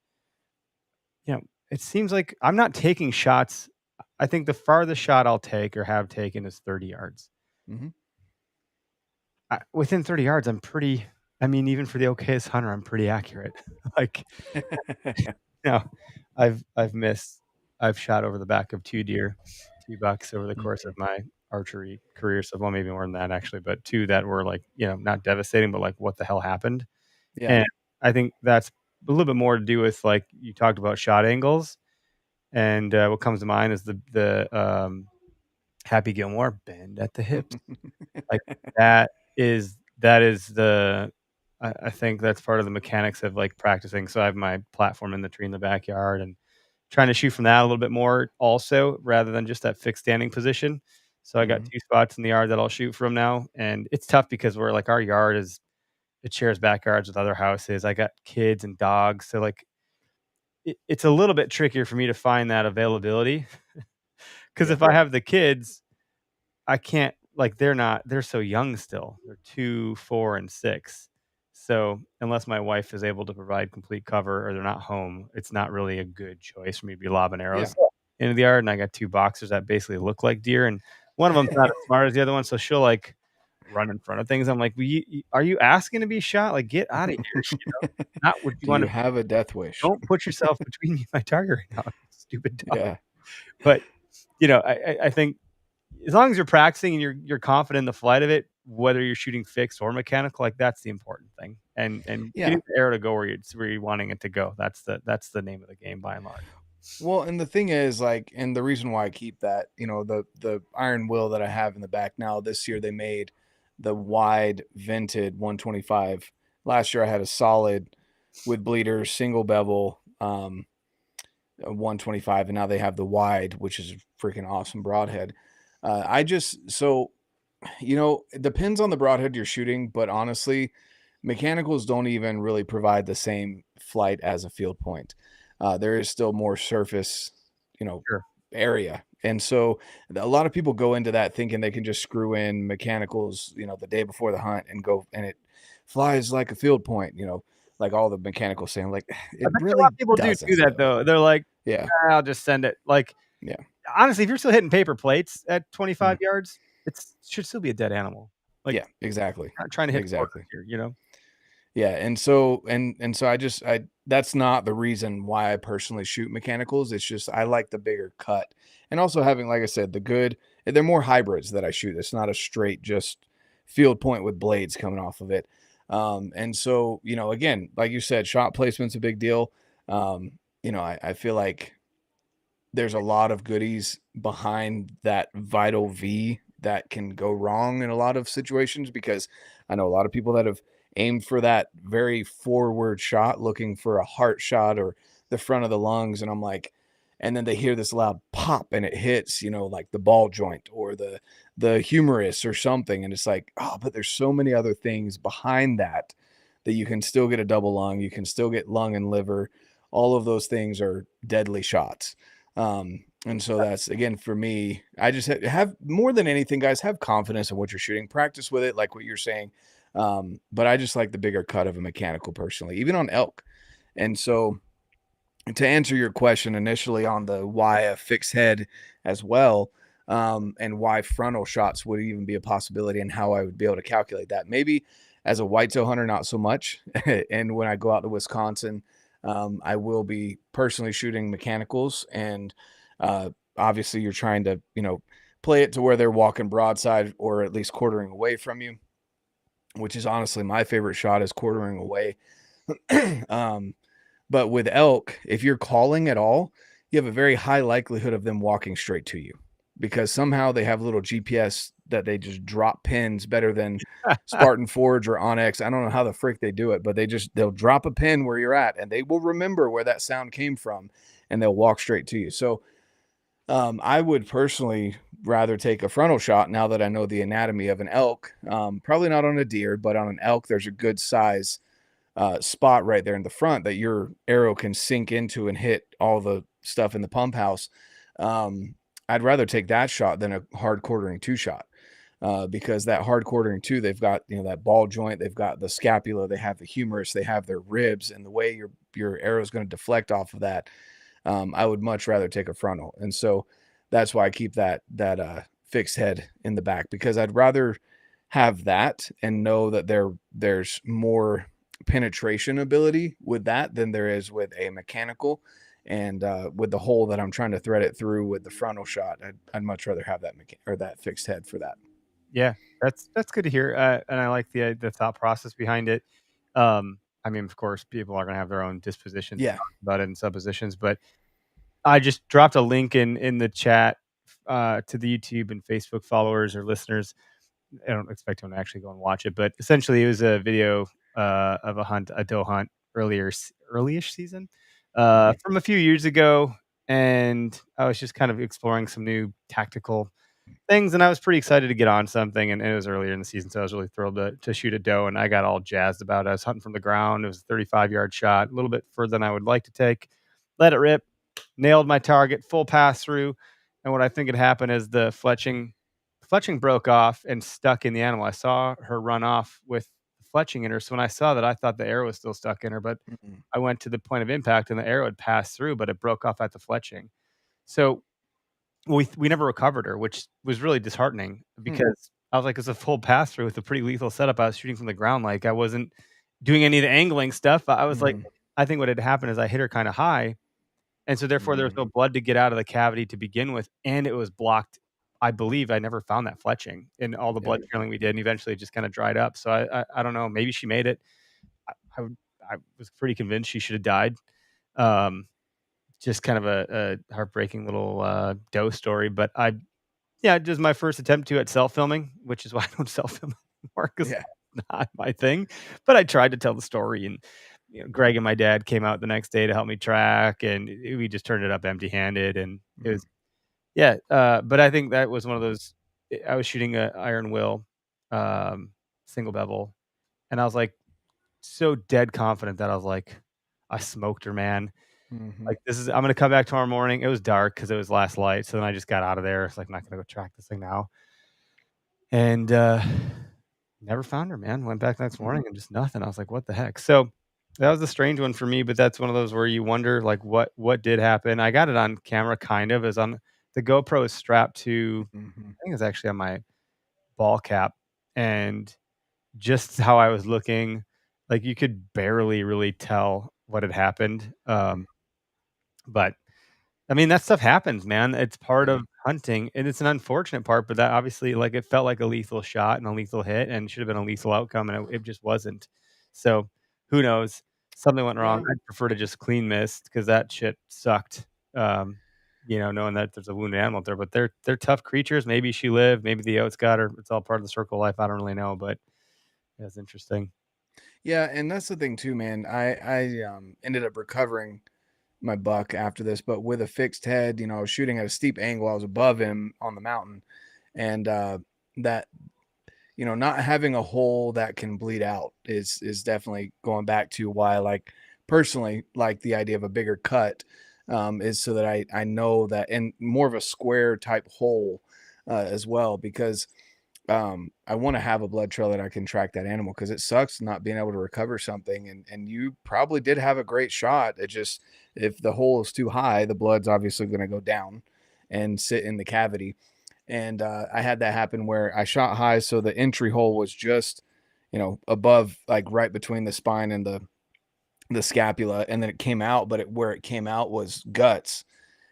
it seems like I'm not taking shots. I think the farthest shot I'll take or have taken is 30 yards. Mm-hmm. Within 30 yards, I'm pretty. I mean, even for the okayest hunter, I'm pretty accurate. Like, I've missed. I've shot over the back of 2 deer, 2 bucks over the course of my archery career. So, well, maybe more than that actually, but 2 that were like, not devastating, but like, what the hell happened? Yeah. And I think that's a little bit more to do with, like, you talked about shot angles, and what comes to mind is the Happy Gilmore bend at the hips. Like, that is the. I think that's part of the mechanics of like practicing. So I have my platform in the tree in the backyard and trying to shoot from that a little bit more also, rather than just that fixed standing position. So I got 2 spots in the yard that I'll shoot from now. And it's tough because we're like, our yard it shares backyards with other houses. I got kids and dogs. So like, it's a little bit trickier for me to find that availability. Because if I have the kids, I can't, like, they're so young still. They're 2, 4, and 6. So unless my wife is able to provide complete cover or they're not home, it's not really a good choice for me to be lobbing arrows into the yard. And I got 2 boxers that basically look like deer, and one of them's not as smart as the other one, so she'll like run in front of things. I'm like, are you asking to be shot? Like, get out of here. Not what you want to have a death wish. Don't put yourself between me and my target right now, stupid dog. Yeah. But I think as long as you're practicing and you're confident in the flight of it, whether you're shooting fixed or mechanical, like, that's the important thing. And getting the arrow to go where you're wanting it to go. That's the name of the game by and large. Well, and the thing is, like, and the reason why I keep that, the Iron Will that I have in the back now, this year they made the wide vented 125. Last year I had a solid with bleeders, single bevel, 125, and now they have the wide, which is a freaking awesome broadhead. It depends on the broadhead you're shooting, but honestly, mechanicals don't even really provide the same flight as a field point. There is still more surface, Sure. area. And so a lot of people go into that thinking they can just screw in mechanicals, the day before the hunt and go, and it flies like a field point, like all the mechanicals saying, like, I it bet you a really lot of people do doesn't that though. They're like, Yeah. I'll just send it. Like, Yeah. honestly, if you're still hitting paper plates at 25 Mhm. yards, it should still be a dead animal. Like, Yeah, exactly. not trying to hit corners Exactly. here. Yeah, and so I that's not the reason why I personally shoot mechanicals. It's just I like the bigger cut. And also having, like I said, they're more hybrids that I shoot. It's not a straight just field point with blades coming off of it. And so, again, like you said, shot placement's a big deal. I feel like there's a lot of goodies behind that Vital V that can go wrong in a lot of situations, because I know a lot of people that have aimed for that very forward shot, looking for a heart shot or the front of the lungs. And I'm like, and then they hear this loud pop and it hits, like the ball joint or the humerus or something. And it's like, oh, but there's so many other things behind that you can still get a double lung. You can still get lung and liver. All of those things are deadly shots. And so that's, again, for me, I just have more than anything, guys, have confidence in what you're shooting, practice with it, like what you're saying. But I just like the bigger cut of a mechanical personally, even on elk. And so to answer your question initially on the why a fixed head as well, and why frontal shots would even be a possibility and how I would be able to calculate that. Maybe as a whitetail hunter, not so much. And when I go out to Wisconsin, I will be personally shooting mechanicals, and obviously you're trying to, play it to where they're walking broadside or at least quartering away from you, which is honestly my favorite shot, is quartering away. But with elk, if you're calling at all, you have a very high likelihood of them walking straight to you, because somehow they have little GPS that they just drop pins better than Spartan Forge or Onyx. I don't know how the frick they do it, but they'll drop a pin where you're at and they will remember where that sound came from and they'll walk straight to you. So I would personally rather take a frontal shot now that I know the anatomy of an elk. Probably not on a deer, but on an elk, there's a good size spot right there in the front that your arrow can sink into and hit all the stuff in the pump house. I'd rather take that shot than a hard quartering 2-shot, because that hard quartering 2, they've got, that ball joint, they've got the scapula, they have the humerus, they have their ribs, and the way your arrow is going to deflect off of that. I would much rather take a frontal. And so that's why I keep that fixed head in the back, because I'd rather have that and know that there's more penetration ability with that than there is with a mechanical. And with the hole that I'm trying to thread it through with the frontal shot, I'd much rather have that fixed head for that. Yeah, that's good to hear, and I like the thought process behind it. I mean, of course, people are going to have their own dispositions about it and suppositions, but I just dropped a link in the chat to the YouTube and Facebook followers or listeners. I don't expect them to actually go and watch it, but essentially it was a video of a doe hunt early-ish season from a few years ago, and I was just kind of exploring some new tactical things, and I was pretty excited to get on something, and it was earlier in the season, so I was really thrilled to shoot a doe, and I got all jazzed about it. I was hunting from the ground. It was a 35-yard shot, a little bit further than I would like to take. Let it rip, nailed my target, full pass through, and what I think had happened is the fletching broke off and stuck in the animal. I saw her run off with fletching in her, so when I saw that, I thought the arrow was still stuck in her, but I went to the point of impact, and the arrow had passed through, but it broke off at the fletching. So we never recovered her, which was really disheartening, because I was like, it's a full pass through with a pretty lethal setup. I was shooting from the ground. Like, I wasn't doing any of the angling stuff. I was like, I think what had happened is I hit her kind of high. And so therefore there was no blood to get out of the cavity to begin with. And it was blocked. I believe I never found that fletching in all the blood drilling we did. And eventually it just kind of dried up. So I don't know, maybe she made it. I was pretty convinced she should have died. Just kind of a heartbreaking little doe story, but just my first attempt at self-filming, which is why I don't self-film anymore, because it's not my thing. But I tried to tell the story, and Greg and my dad came out the next day to help me track, and we just turned it up empty-handed, and it was but I think that was one of those. I was shooting a iron will, single bevel, and I was like so dead confident that I was like, I smoked her, man. Like I'm gonna come back tomorrow morning. It was dark because it was last light, so then I just got out of there. It's like I'm not gonna go track this thing now, and never found her, man. Went back next morning and just nothing. I was like, what the heck? So that was a strange one for me, but that's one of those where you wonder like what did happen. I got it on camera, kind of, as on the GoPro is strapped to. I think it's actually on my ball cap, and just how I was looking, like you could barely really tell what had happened. But I mean, that stuff happens, man. It's part of hunting, and it's an unfortunate part, but that obviously, like, it felt like a lethal shot and a lethal hit and should have been a lethal outcome, and it just wasn't. So, who knows? Something went wrong. I'd prefer to just clean mist because that shit sucked. Knowing that there's a wounded animal out there, but they're tough creatures. Maybe she lived, maybe the oats got her. It's all part of the circle of life. I don't really know, but that's interesting. Yeah, and that's the thing too, man. I ended up recovering my buck after this, but with a fixed head. I was shooting at a steep angle. I was above him on the mountain, and that not having a hole that can bleed out is definitely going back to why I personally like the idea of a bigger cut, is so that I know that, and more of a square type hole as well, because I want to have a blood trail that I can track that animal, because it sucks not being able to recover something. And you probably did have a great shot. It just, if the hole is too high, the blood's obviously going to go down and sit in the cavity. And I had that happen where I shot high, so the entry hole was just, above, like right between the spine and the scapula, and then it came out, but where it came out was guts,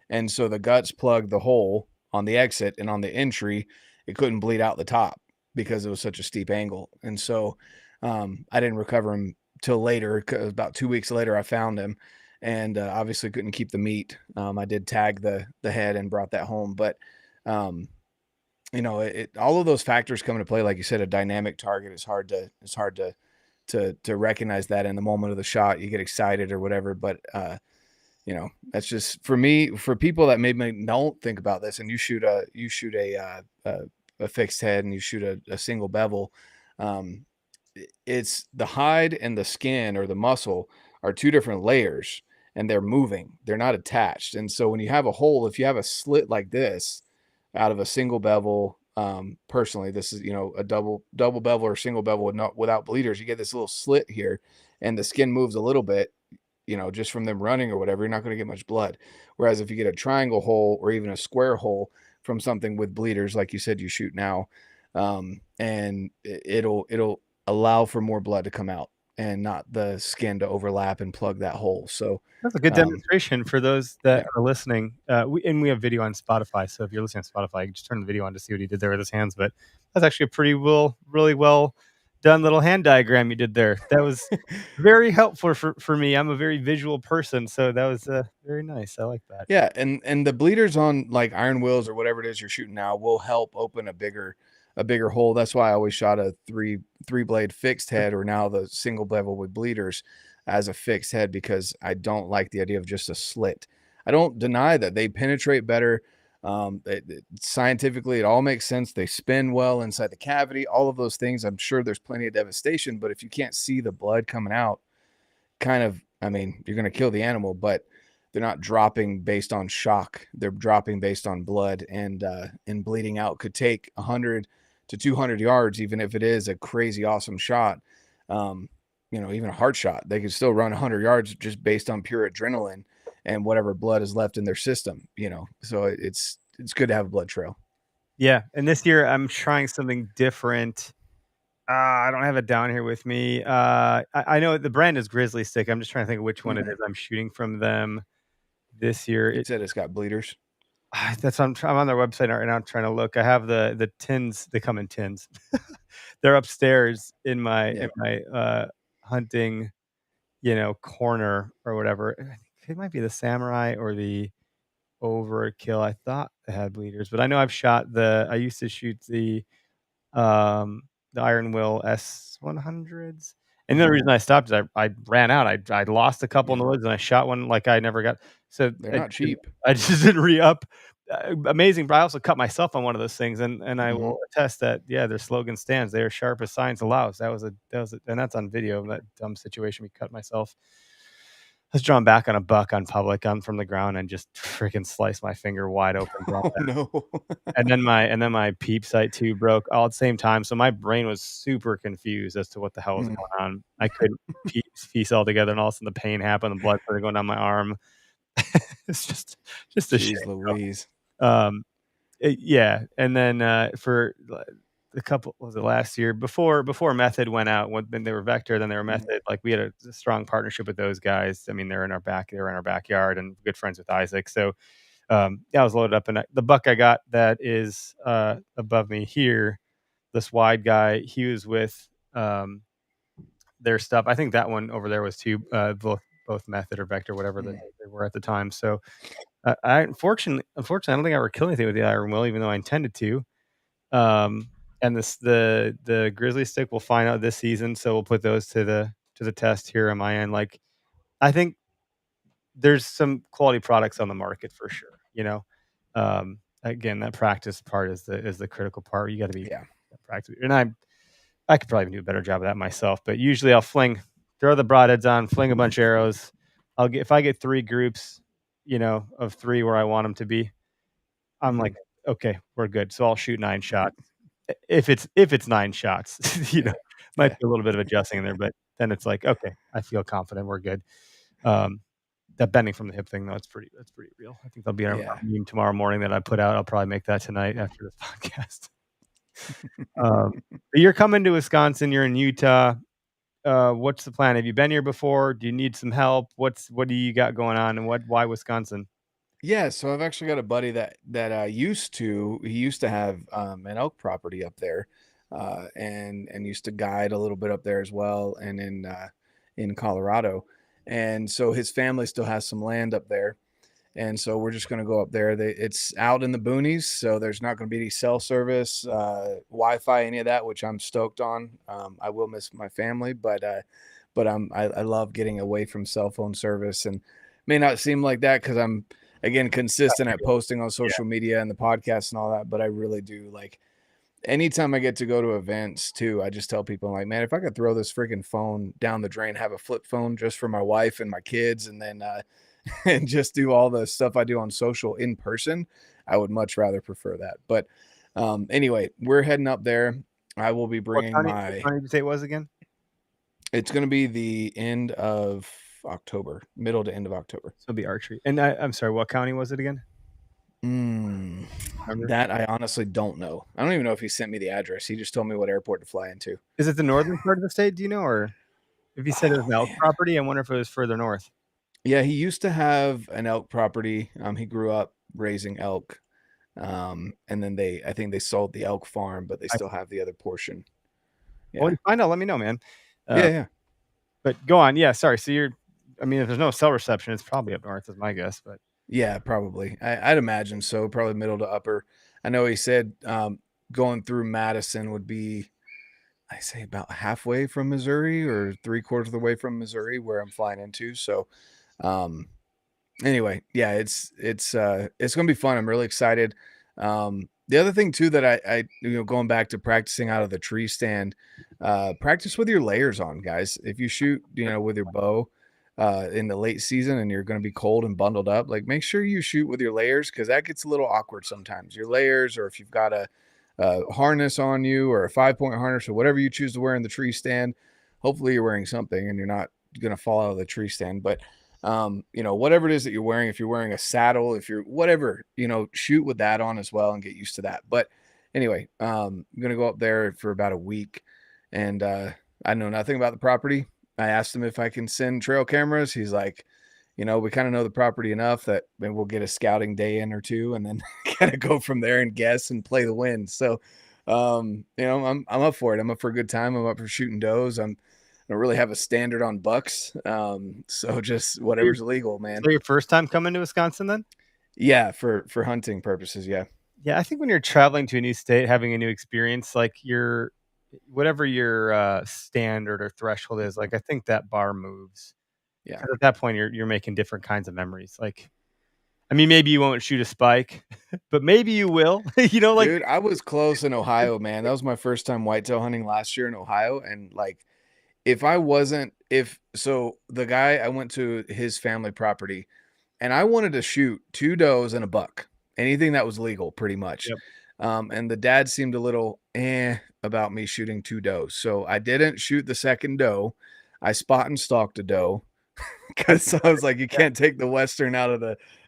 and so the guts plugged the hole on the exit, and on the entry, it couldn't bleed out the top because it was such a steep angle. And so I didn't recover him till later. About 2 weeks later, I found him, and obviously couldn't keep the meat. I did tag the head and brought that home, but all of those factors come into play. Like you said, a dynamic target is hard to recognize that in the moment of the shot. You get excited or whatever, but that's just, for me, for people that maybe don't think about this, and you shoot a fixed head and you shoot a single bevel. It's the hide and the skin or the muscle are two different layers, and they're moving, they're not attached. And so when you have a hole, if you have a slit like this out of a single bevel, personally, this is, a double bevel or single bevel without bleeders, you get this little slit here, and the skin moves a little bit, just from them running or whatever, you're not going to get much blood. Whereas if you get a triangle hole or even a square hole from something with bleeders, like you said, you shoot now, and it'll allow for more blood to come out and not the skin to overlap and plug that hole. So that's a good demonstration for those that are listening. We have video on Spotify, so if you're listening on Spotify, you can just turn the video on to see what he did there with his hands. But that's actually a really well done little hand diagram you did there. That was very helpful for me. I'm a very visual person, so that was very nice. I like that. Yeah, and the bleeders on like iron wills or whatever it is you're shooting now will help open a bigger hole. That's why I always shot a three blade fixed head, or now the single bevel with bleeders as a fixed head, because I don't like the idea of just a slit. I don't deny that they penetrate better. Scientifically, it all makes sense. They spin well inside the cavity, all of those things. I'm sure there's plenty of devastation, but if you can't see the blood coming out, you're going to kill the animal, but they're not dropping based on shock. They're dropping based on blood, and bleeding out could take 100 to 200 yards, even if it is a crazy awesome shot. Even a hard shot, they could still run 100 yards just based on pure adrenaline and whatever blood is left in their system. So it's good to have a blood trail. Yeah, and this year I'm trying something different. I don't have it down here with me. I know the brand is Grizzly Stick. I'm just trying to think of which one it is I'm shooting from them this year. It said it's got bleeders. That's I'm on their website right now. I'm trying to look. I have the tins. They come in tins. They're upstairs in my hunting, corner or whatever. It might be the Samurai or the Overkill. I thought they had bleeders, but I know I've shot I used to shoot the Iron Will S100s, And the reason I stopped is I ran out. I lost a couple in the woods, and I shot one like I never got. So They're not cheap. I just didn't re-up. Amazing, but I also cut myself on one of those things, and I Mhm. will attest that their slogan stands. They are sharp as science allows. That was and that's on video. That dumb situation we cut myself. I was drawn back on a buck on public from the ground and just freaking sliced my finger wide open. Oh no. And then my peep sight tube broke all at the same time. So my brain was super confused as to what the hell was Mm. going on. I couldn't piece all together, and all of a sudden the pain happened. The blood started going down my arm. It's just a Jeez shame. Louise. Yeah. And then for a couple, was it last year before Method went out, when they were Vector, then they were Method. Like we had a strong partnership with those guys. I mean, they were in our backyard and good friends with Isaac. So I was loaded up, and the buck I got that is above me here, this wide guy, he was with their stuff. I think that one over there was too, both Method or Vector, whatever they were at the time. So I unfortunately, I don't think I ever killed anything with the Iron Will, even though I intended to. And the Grizzly stick we'll find out this season, so we'll put those to the test here on my end. Like, I think there's some quality products on the market for sure. Again, that practice part is the critical part. You got to be practice, and I could probably do a better job of that myself. But usually I'll throw the broadheads on, fling a bunch of arrows. If I get 3 groups, of 3 where I want them to be, I'm like, okay, we're good. So I'll shoot 9 shots. If it's 9 shots, might be a little bit of adjusting in there, but then it's like, okay, I feel confident, we're good. That bending from the hip thing, though, that's pretty real. I think there'll be a meme tomorrow morning that I put out. I'll probably make that tonight after this podcast. But you're coming to Wisconsin. You're in Utah. What's the plan? Have you been here before? Do you need some help? What do you got going on, and why Wisconsin? Yeah, so I've actually got a buddy that used to have an elk property up there, and used to guide a little bit up there as well, and in Colorado, and so his family still has some land up there, and so we're just going to go up there. It's out in the boonies, so there's not going to be any cell service, Wi-Fi, any of that, which I'm stoked on. I will miss my family, but I love getting away from cell phone service, and may not seem like that because I'm, again, consistent at posting on social media and the podcast and all that, but I really do. Like, anytime I get to go to events too, I just tell people, like, man, if I could throw this freaking phone down the drain, have a flip phone just for my wife and my kids, and then and just do all the stuff I do on social in person, I would much rather prefer that. But anyway, we're heading up there. I will be bringing what county did you say it was again? It's going to be the end of October, middle to end of October. So it'll be archery. And I'm sorry, what county was it again? That I honestly don't know. I don't even know if he sent me the address. He just told me what airport to fly into. Is it the northern part of the state? Do you know? Or if he said it was an elk property, I wonder if it was further north. Yeah, he used to have an elk property. He grew up raising elk. And then I think they sold the elk farm, but they still have the other portion. Yeah. Well, find out, let me know, man. Yeah. But go on. Yeah, sorry. So if there's no cell reception, it's probably up north is my guess, but yeah, probably. I'd imagine so. Probably middle to upper. I know he said going through Madison would be, I say, about halfway from Missouri or 3/4 of the way from Missouri where I'm flying into. So anyway, yeah, it's gonna be fun. I'm really excited. The other thing too that I going back to practicing out of the tree stand, practice with your layers on, guys. If you shoot, with your bow in the late season and you're going to be cold and bundled up, like, make sure you shoot with your layers, because that gets a little awkward sometimes. Your layers, or if you've got a harness on you or a 5-point harness or whatever you choose to wear in the tree stand, hopefully you're wearing something and you're not going to fall out of the tree stand. But whatever it is that you're wearing, if you're wearing a saddle, if you're whatever, shoot with that on as well and get used to that. But anyway, I'm going to go up there for about a week, and I know nothing about the property. I asked him if I can send trail cameras. He's like, we kind of know the property enough that maybe we'll get a scouting day in or two, and then kind of go from there and guess and play the wind. So, I'm up for it. I'm up for a good time. I'm up for shooting does. I don't really have a standard on bucks. So just whatever's legal, man. So your first time coming to Wisconsin then? Yeah, for hunting purposes. Yeah. Yeah, I think when you're traveling to a new state, having a new experience, like whatever your standard or threshold is, like I think that bar moves. Yeah. 'Cause at that point, you're making different kinds of memories. Like, I mean, maybe you won't shoot a spike, but maybe you will. You know, like Dude, I was close in Ohio, man. That was my first time whitetail hunting last year in Ohio. And like, if so, the guy, I went to his family property and I wanted to shoot 2 does and a buck, anything that was legal, pretty much. Yep. And the dad seemed a little about me shooting 2 does. So I didn't shoot the second doe. I spot and stalked a doe because I was like, you can't take the Western out of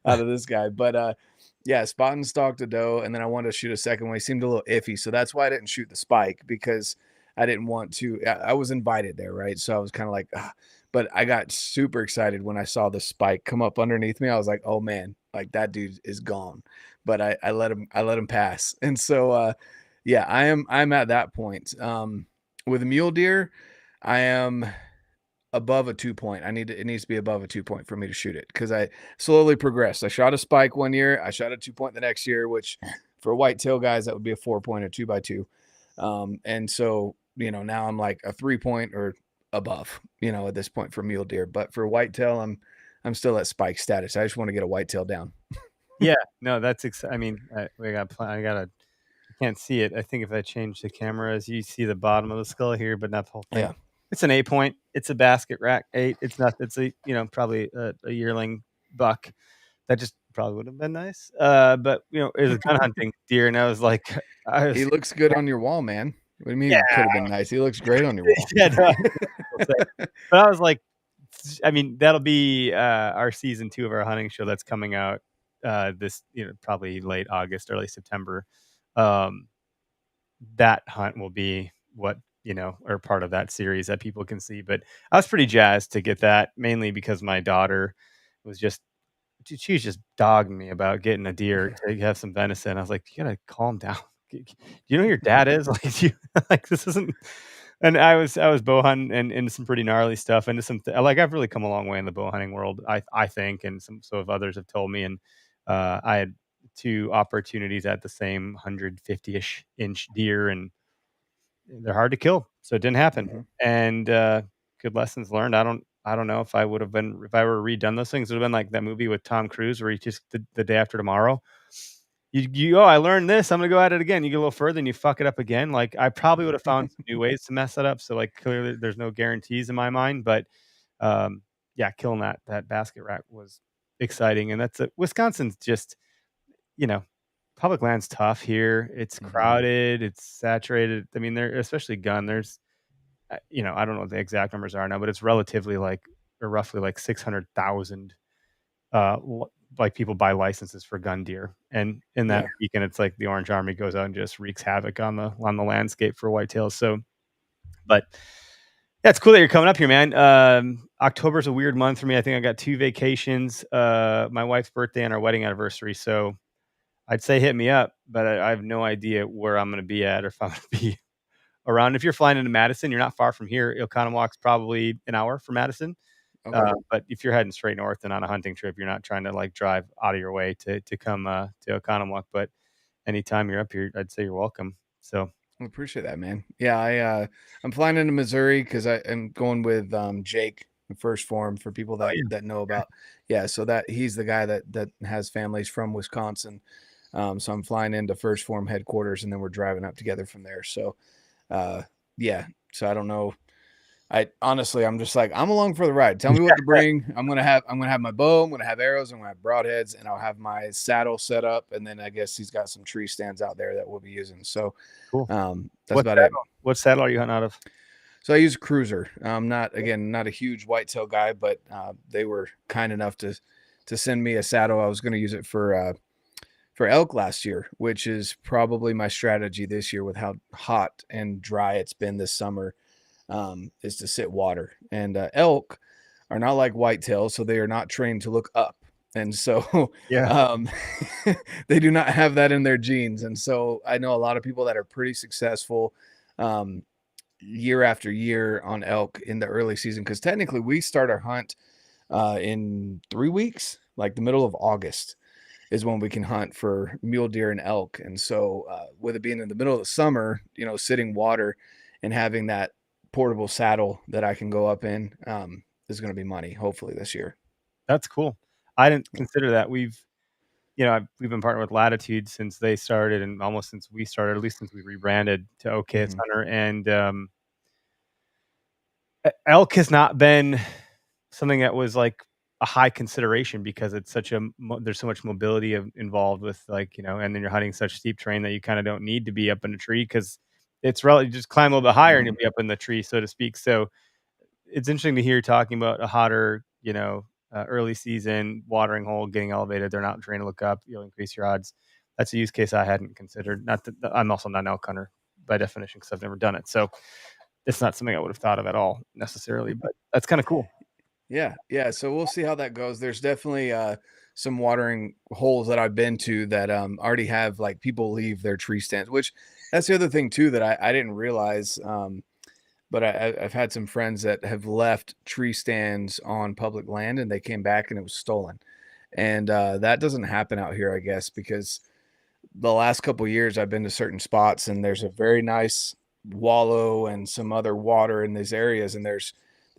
this guy. But yeah, spot and stalked a doe, and then I wanted to shoot a second one. He seemed a little iffy, so that's why I didn't shoot the spike, because I didn't want to. I was invited there, right? So I was kind of like, ah. But I got super excited when I saw the spike come up underneath me. I was like, oh man, like that dude is gone. But I let him pass, and so yeah, I'm at that point. With a mule deer, I am above a 2 point. It needs to be above a 2 point for me to shoot it, because I slowly progressed. I shot a spike one year, I shot a 2 point the next year, which for whitetail guys, that would be a 4 point or 2x2. And so, now I'm like a 3 point or above, at this point for mule deer. But for whitetail, I'm still at spike status. I just want to get a whitetail down. yeah, no, that's I mean, I can't see it. I think if I change the camera, as you see the bottom of the skull here, but not the whole thing. Yeah. It's an 8 point. It's a basket rack 8. It's not. It's a probably a yearling buck. That just probably would have been nice. But it was gun hunting deer, and I was like, He looks good on your wall, man. What do you mean? Yeah. Could have been nice. He looks great on your wall. Yeah, no, but I was like, I mean, that'll be our season 2 of our hunting show that's coming out this, probably late August, early September. That hunt will be what, or part of that series that people can see. But I was pretty jazzed to get that, mainly because my daughter was she was just dogging me about getting a deer to have some venison. I was like, you gotta calm down. Do you know who your dad is? Like, this isn't. And I was bow hunting and into some pretty gnarly stuff, into some like I've really come a long way in the bow hunting world, I think, and so if others have told me. And I had 2 opportunities at the same 150-ish inch deer, and they're hard to kill, so it didn't happen. Mhm. And good lessons learned. I don't know if I would have been, if I were redone those things. It would have been like that movie with Tom Cruise where he just the day after tomorrow. I learned this. I'm gonna go at it again. You get a little further and you fuck it up again. Like I probably would have found some new ways to mess that up. So like clearly there's no guarantees in my mind, but yeah, killing that basket rack was exciting. And that's Wisconsin's just, public land's tough here. It's Mhm. crowded. It's saturated. I mean, especially gun. There's, I don't know what the exact numbers are now, but it's roughly like 600,000 like people buy licenses for gun deer, and in that Yeah. weekend, it's like the Orange Army goes out and just wreaks havoc on the landscape for whitetails. So, but yeah, it's cool that you're coming up here, man. October's a weird month for me. I think I got 2 vacations, my wife's birthday and our wedding anniversary. So I'd say hit me up, but I have no idea where I'm going to be at, or if I'm going to be around. If you're flying into Madison, you're not far from here. Oconomowoc probably an hour from Madison. Okay. But if you're heading straight north and on a hunting trip, you're not trying to like drive out of your way to come to Oconomowoc. But anytime you're up here, I'd say you're welcome. So I appreciate that, man. Yeah, I'm flying into Missouri because I am going with Jake, the First Form, for people that know about. Yeah, so that he's the guy that has families from Wisconsin. So I'm flying into First Form headquarters, and then we're driving up together from there. So yeah, so I don't know. I'm just like, I'm along for the ride. Tell me what to bring. I'm gonna have my bow, I'm gonna have arrows, I'm gonna have broadheads, and I'll have my saddle set up. And then I guess he's got some tree stands out there that we'll be using. So cool. That's about it. What saddle are you hunting out of? So I use a Cruiser. Not a huge whitetail guy, but they were kind enough to send me a saddle. I was going to use it for elk last year, which is probably my strategy this year with how hot and dry it's been this summer, is to sit water. And elk are not like whitetail, so they are not trained to look up. And so Yeah. they do not have that in their genes. And so I know a lot of people that are pretty successful year after year on elk in the early season, because technically we start our hunt in 3 weeks, like the middle of August is when we can hunt for mule deer and elk. And so with it being in the middle of the summer, sitting water, and having that portable saddle that I can go up in is going to be money, hopefully this year. That's cool. I didn't consider that. We've been partnered with Latitude since they started, and almost since we started, at least since we rebranded to OKS Hunter. And elk has not been something that was like a high consideration because it's there's so much mobility involved with, like, and then you're hunting such steep terrain that you kind of don't need to be up in a tree because it's relatively just climb a little bit higher and you'll be up in the tree, so to speak. So it's interesting to hear you talking about a hotter, early season watering hole getting elevated. They're not trying to look up. You'll increase your odds. That's a use case I hadn't considered. Not that I'm also not an elk hunter by definition because I've never done it. So it's not something I would have thought of at all necessarily, but that's kind of cool. Yeah. So we'll see how that goes. There's definitely some watering holes that I've been to that already have like people leave their tree stands, which that's the other thing too that I didn't realize. But I've had some friends that have left tree stands on public land and they came back and it was stolen. And that doesn't happen out here, I guess, because the last couple of years I've been to certain spots and there's a very nice wallow and some other water in these areas. And there's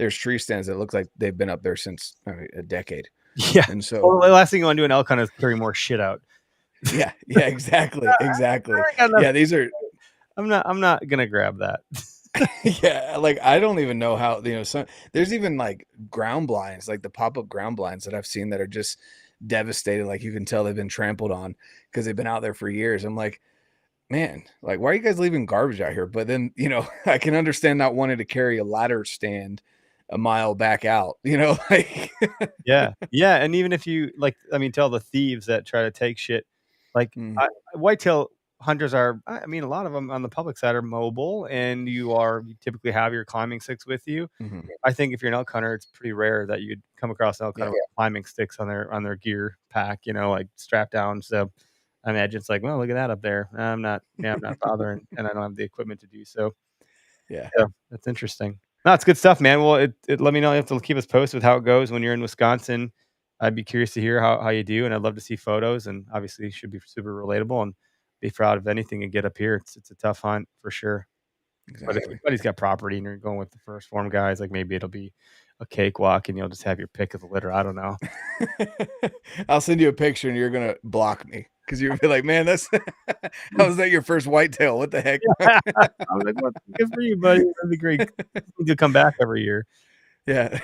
tree stands that look like they've been up there since a decade. Yeah. And so the last thing you want to do in elk hunt is carry more shit out. Yeah, exactly. Yeah, these are. I'm not gonna grab that. Yeah, like I don't even know how, there's even like ground blinds, like the pop-up ground blinds that I've seen that are just devastated. Like you can tell they've been trampled on because they've been out there for years. I'm like, man, like, why are you guys leaving garbage out here? But then, I can understand not wanting to carry a ladder stand a mile back out, like. Yeah. And even if you tell the thieves that try to take shit, like whitetail hunters are, a lot of them on the public side are mobile, and you typically have your climbing sticks with you. I think if you're an elk hunter, it's pretty rare that you'd come across an elk hunter with climbing sticks on their gear pack, like strapped down. So I imagine it's like, well, look at that up there. I'm not bothering, and I don't have the equipment to do so. Yeah, that's interesting. No, it's good stuff, man. Well, let me know. You have to keep us posted with how it goes when you're in Wisconsin. I'd be curious to hear how you do, and I'd love to see photos. And obviously, it should be super relatable, and be proud of anything you get up here. It's a tough hunt for sure. Exactly. But if anybody's got property and you're going with the first form guys, like maybe it'll be a cakewalk and you'll just have your pick of the litter. I don't know. I'll send you a picture and you're gonna block me because you'll be like, man, how was that your first whitetail? What the heck? I'm like, well, good for you, buddy. That'd be great. You need to come back every year. Yeah.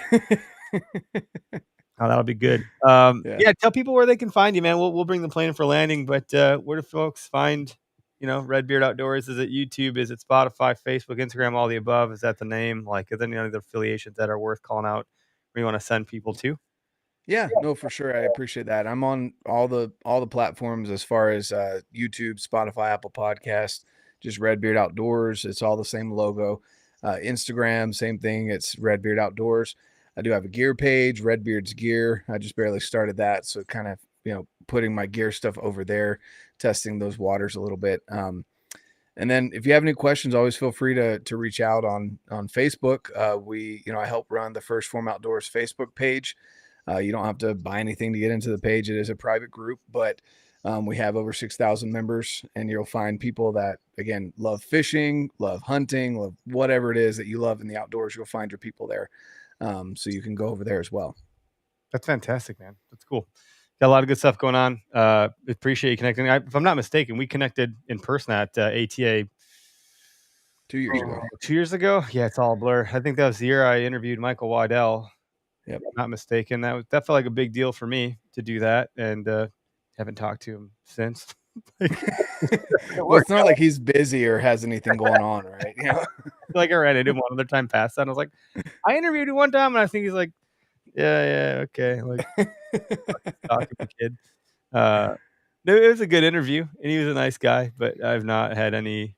Oh, that'll be good. Yeah, tell people where they can find you, man. We'll bring the plane for landing, but where do folks find, Redbeard Outdoors? Is it YouTube? Is it Spotify, Facebook, Instagram, all the above? Is that the name? Like, is there any other affiliations that are worth calling out where you want to send people to? Yeah, no, for sure. I appreciate that. I'm on all the platforms as far as YouTube, Spotify, Apple Podcasts, just Redbeard Outdoors. It's all the same logo. Instagram, same thing. It's Redbeard Outdoors. I do have a gear page, Redbeard's Gear. I just barely started that. So kind of, putting my gear stuff over there, testing those waters a little bit. And then if you have any questions, always feel free to reach out on Facebook. I help run the First Form Outdoors Facebook page. You don't have to buy anything to get into the page. It is a private group, but we have over 6,000 members, and you'll find people that, again, love fishing, love hunting, love whatever it is that you love in the outdoors. You'll find your people there. So you can go over there as well. That's fantastic, man. That's cool. Got a lot of good stuff going on. Appreciate you connecting. If I'm not mistaken, we connected in person at ATA 2 years ago. 2 years ago? Yeah, it's all a blur. I think that was the year I interviewed Michael Waddell. Yep. If I'm not mistaken. That felt like a big deal for me to do that, and haven't talked to him since. Well, it's not like he's busy or has anything going on, right? Like I ran into him one other time past that, and I was like, I interviewed him one time, and I think he's like, yeah, okay, like talking to kid. No, it was a good interview, and he was a nice guy, but I've not had any,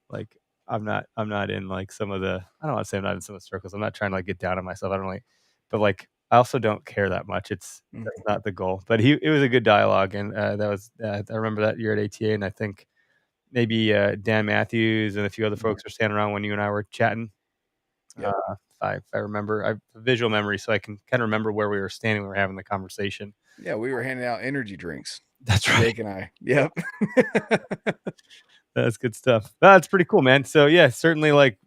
like, I'm not in like some of the, I don't want to say I'm not in some of the circles. I'm not trying to like get down on myself. I don't really, but like I also don't care that much. That's not the goal. But it was a good dialogue, and that was I remember that year at ATA, and I think maybe Dan Matthews and a few other folks were standing around when you and I were chatting. Yep. I remember, I have a visual memory, so I can kind of remember where we were standing when we were having the conversation. Yeah, we were handing out energy drinks. That's right. Jake and I. Yep. That's good stuff. That's pretty cool, man. So yeah, certainly like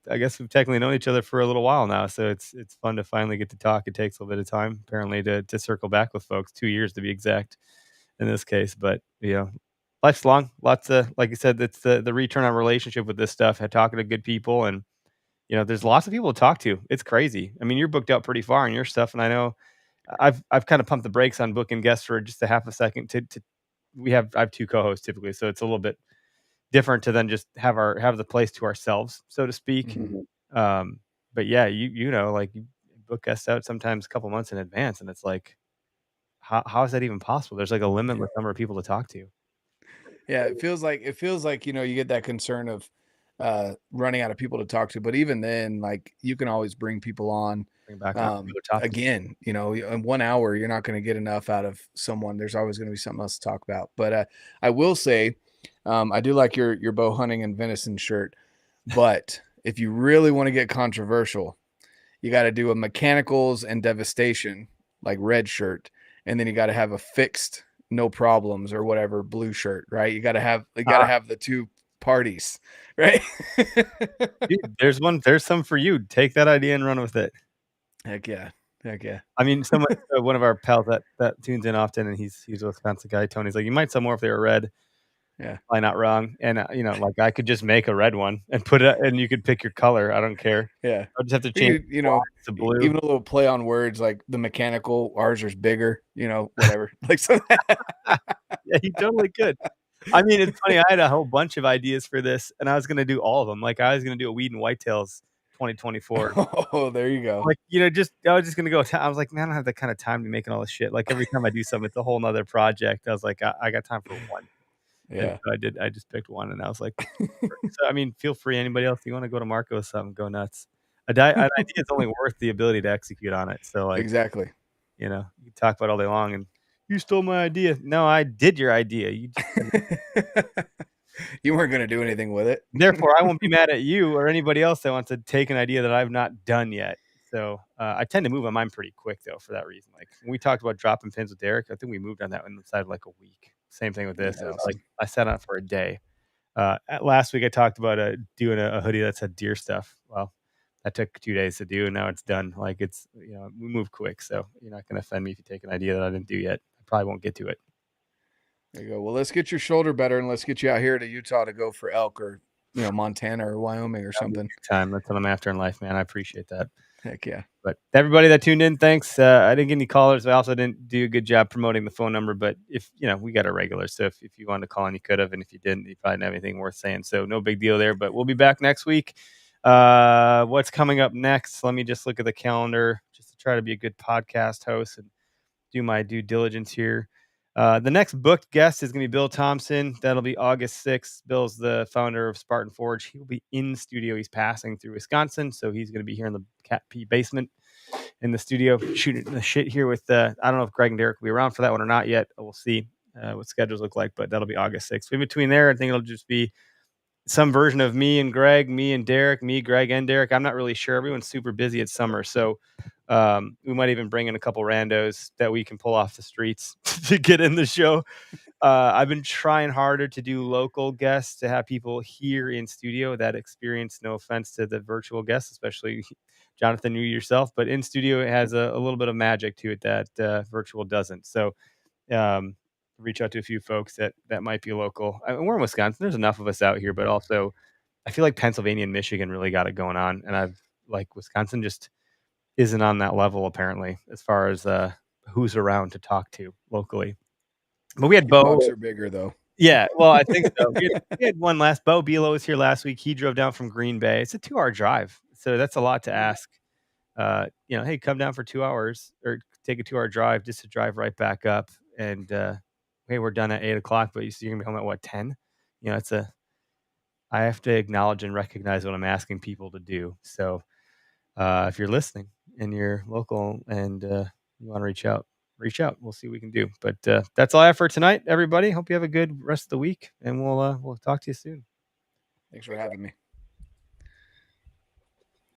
I guess we've technically known each other for a little while now, so it's fun to finally get to talk. It takes a little bit of time, apparently, to circle back with folks. 2 years to be exact, in this case. But life's long. Lots of, like you said, it's the return on relationship with this stuff. Talking to good people, and there's lots of people to talk to. It's crazy. I mean, you're booked out pretty far in your stuff, and I know I've kind of pumped the brakes on booking guests for just a half a second. I have 2 co-hosts typically, so it's a little bit different to then just have the place to ourselves, so to speak. But yeah, like you book guests out sometimes a couple months in advance, and it's like, how is that even possible? There's like a limitless number of people to talk to. Yeah, it feels like you get that concern of running out of people to talk to, but even then, like, you can always bring people on. Bring back on people to talk to. Again, in 1 hour, you're not going to get enough out of someone. There's always going to be something else to talk about. But I will say, I do like your bow hunting and venison shirt, but if you really want to get controversial, you got to do a mechanicals and devastation, like red shirt, and then you got to have a fixed no problems or whatever blue shirt, right? You got to have the 2 parties, right? Dude, there's some for you. Take that idea and run with it. Heck yeah. I mean, one of our pals that tunes in often, and he's a Wisconsin guy. Tony's like, you might sell more if they were red. Yeah, probably not wrong. And like I could just make a red one and put it, and you could pick your color. I don't care. Yeah, I just have to change. To blue. Even a little play on words, like the mechanical. Ours is bigger. Whatever. Like so. Yeah, you totally could. I mean, it's funny. I had a whole bunch of ideas for this, and I was going to do all of them. Like I was going to do a Weed and Whitetails 2024. Oh, there you go. Like, I was just going to go. I was like, man, I don't have that kind of time to making all this shit. Like every time I do something, it's a whole nother project. I was like, I got time for one. Yeah, so I just picked one, and I was like, so I mean, feel free. Anybody else, you want to go to Marco with something, go nuts. An idea is only worth the ability to execute on it. So like, exactly. You talk about it all day long, and you stole my idea. No, I did your idea. You weren't going to do anything with it. Therefore, I won't be mad at you or anybody else that wants to take an idea that I've not done yet. So I tend to move on mine pretty quick, though, for that reason. Like when we talked about dropping pins with Derek, I think we moved on that one inside of like a week. Same thing with this. Awesome. Like I sat on it for a day. Last week I talked about doing a hoodie that said deer stuff. Well, that took 2 days to do, and now it's done. Like it's we move quick, so you're not going to offend me if you take an idea that I didn't do yet. I probably won't get to it. There you go. Well, let's get your shoulder better, and let's get you out here to Utah to go for elk, or Montana or Wyoming or something. Time. That's what I'm after in life, man. I appreciate that. Heck yeah. But everybody that tuned in, thanks. I didn't get any callers. I also didn't do a good job promoting the phone number, but if we got a regular, so if you wanted to call in, you could have, and if you didn't, you probably didn't have anything worth saying. So no big deal there, but we'll be back next week. What's coming up next? Let me just look at the calendar just to try to be a good podcast host and do my due diligence here. The next booked guest is going to be Bill Thompson. That'll be August 6th. Bill's the founder of Spartan Forge. He will be in studio. He's passing through Wisconsin, so he's going to be here in the Cat P basement in the studio shooting the shit here with I don't know if Greg and Derek will be around for that one or not yet. We'll see what schedules look like, but that'll be August 6th. In between there, I think it'll just be some version of me and Greg, me and Derek, me, Greg, and Derek. I'm not really sure. Everyone's super busy at summer, so we might even bring in a couple randos that we can pull off the streets to get in the show. I've been trying harder to do local guests, to have people here in studio that experience. No offense to the virtual guests, especially Jonathan, you yourself, but in studio it has a little bit of magic to it that virtual doesn't. So reach out to a few folks that might be local. I mean, we're in Wisconsin. There's enough of us out here, but also I feel like Pennsylvania and Michigan really got it going on, and Wisconsin just isn't on that level apparently as far as who's around to talk to locally. But we had Bo. Dogs are bigger though. Yeah, well, I think so. We had one last. Bo Bilo was here last week. He drove down from Green Bay. It's a 2-hour drive, so that's a lot to ask. Hey, come down for 2 hours or take a 2-hour drive just to drive right back up. And hey, we're done at 8:00, but you're gonna be home at what, 10? I have to acknowledge and recognize what I'm asking people to do. So if you're listening and you're local and you want to reach out. We'll see what we can do. But that's all I have for tonight, everybody. Hope you have a good rest of the week, and we'll talk to you soon. Thanks for having me.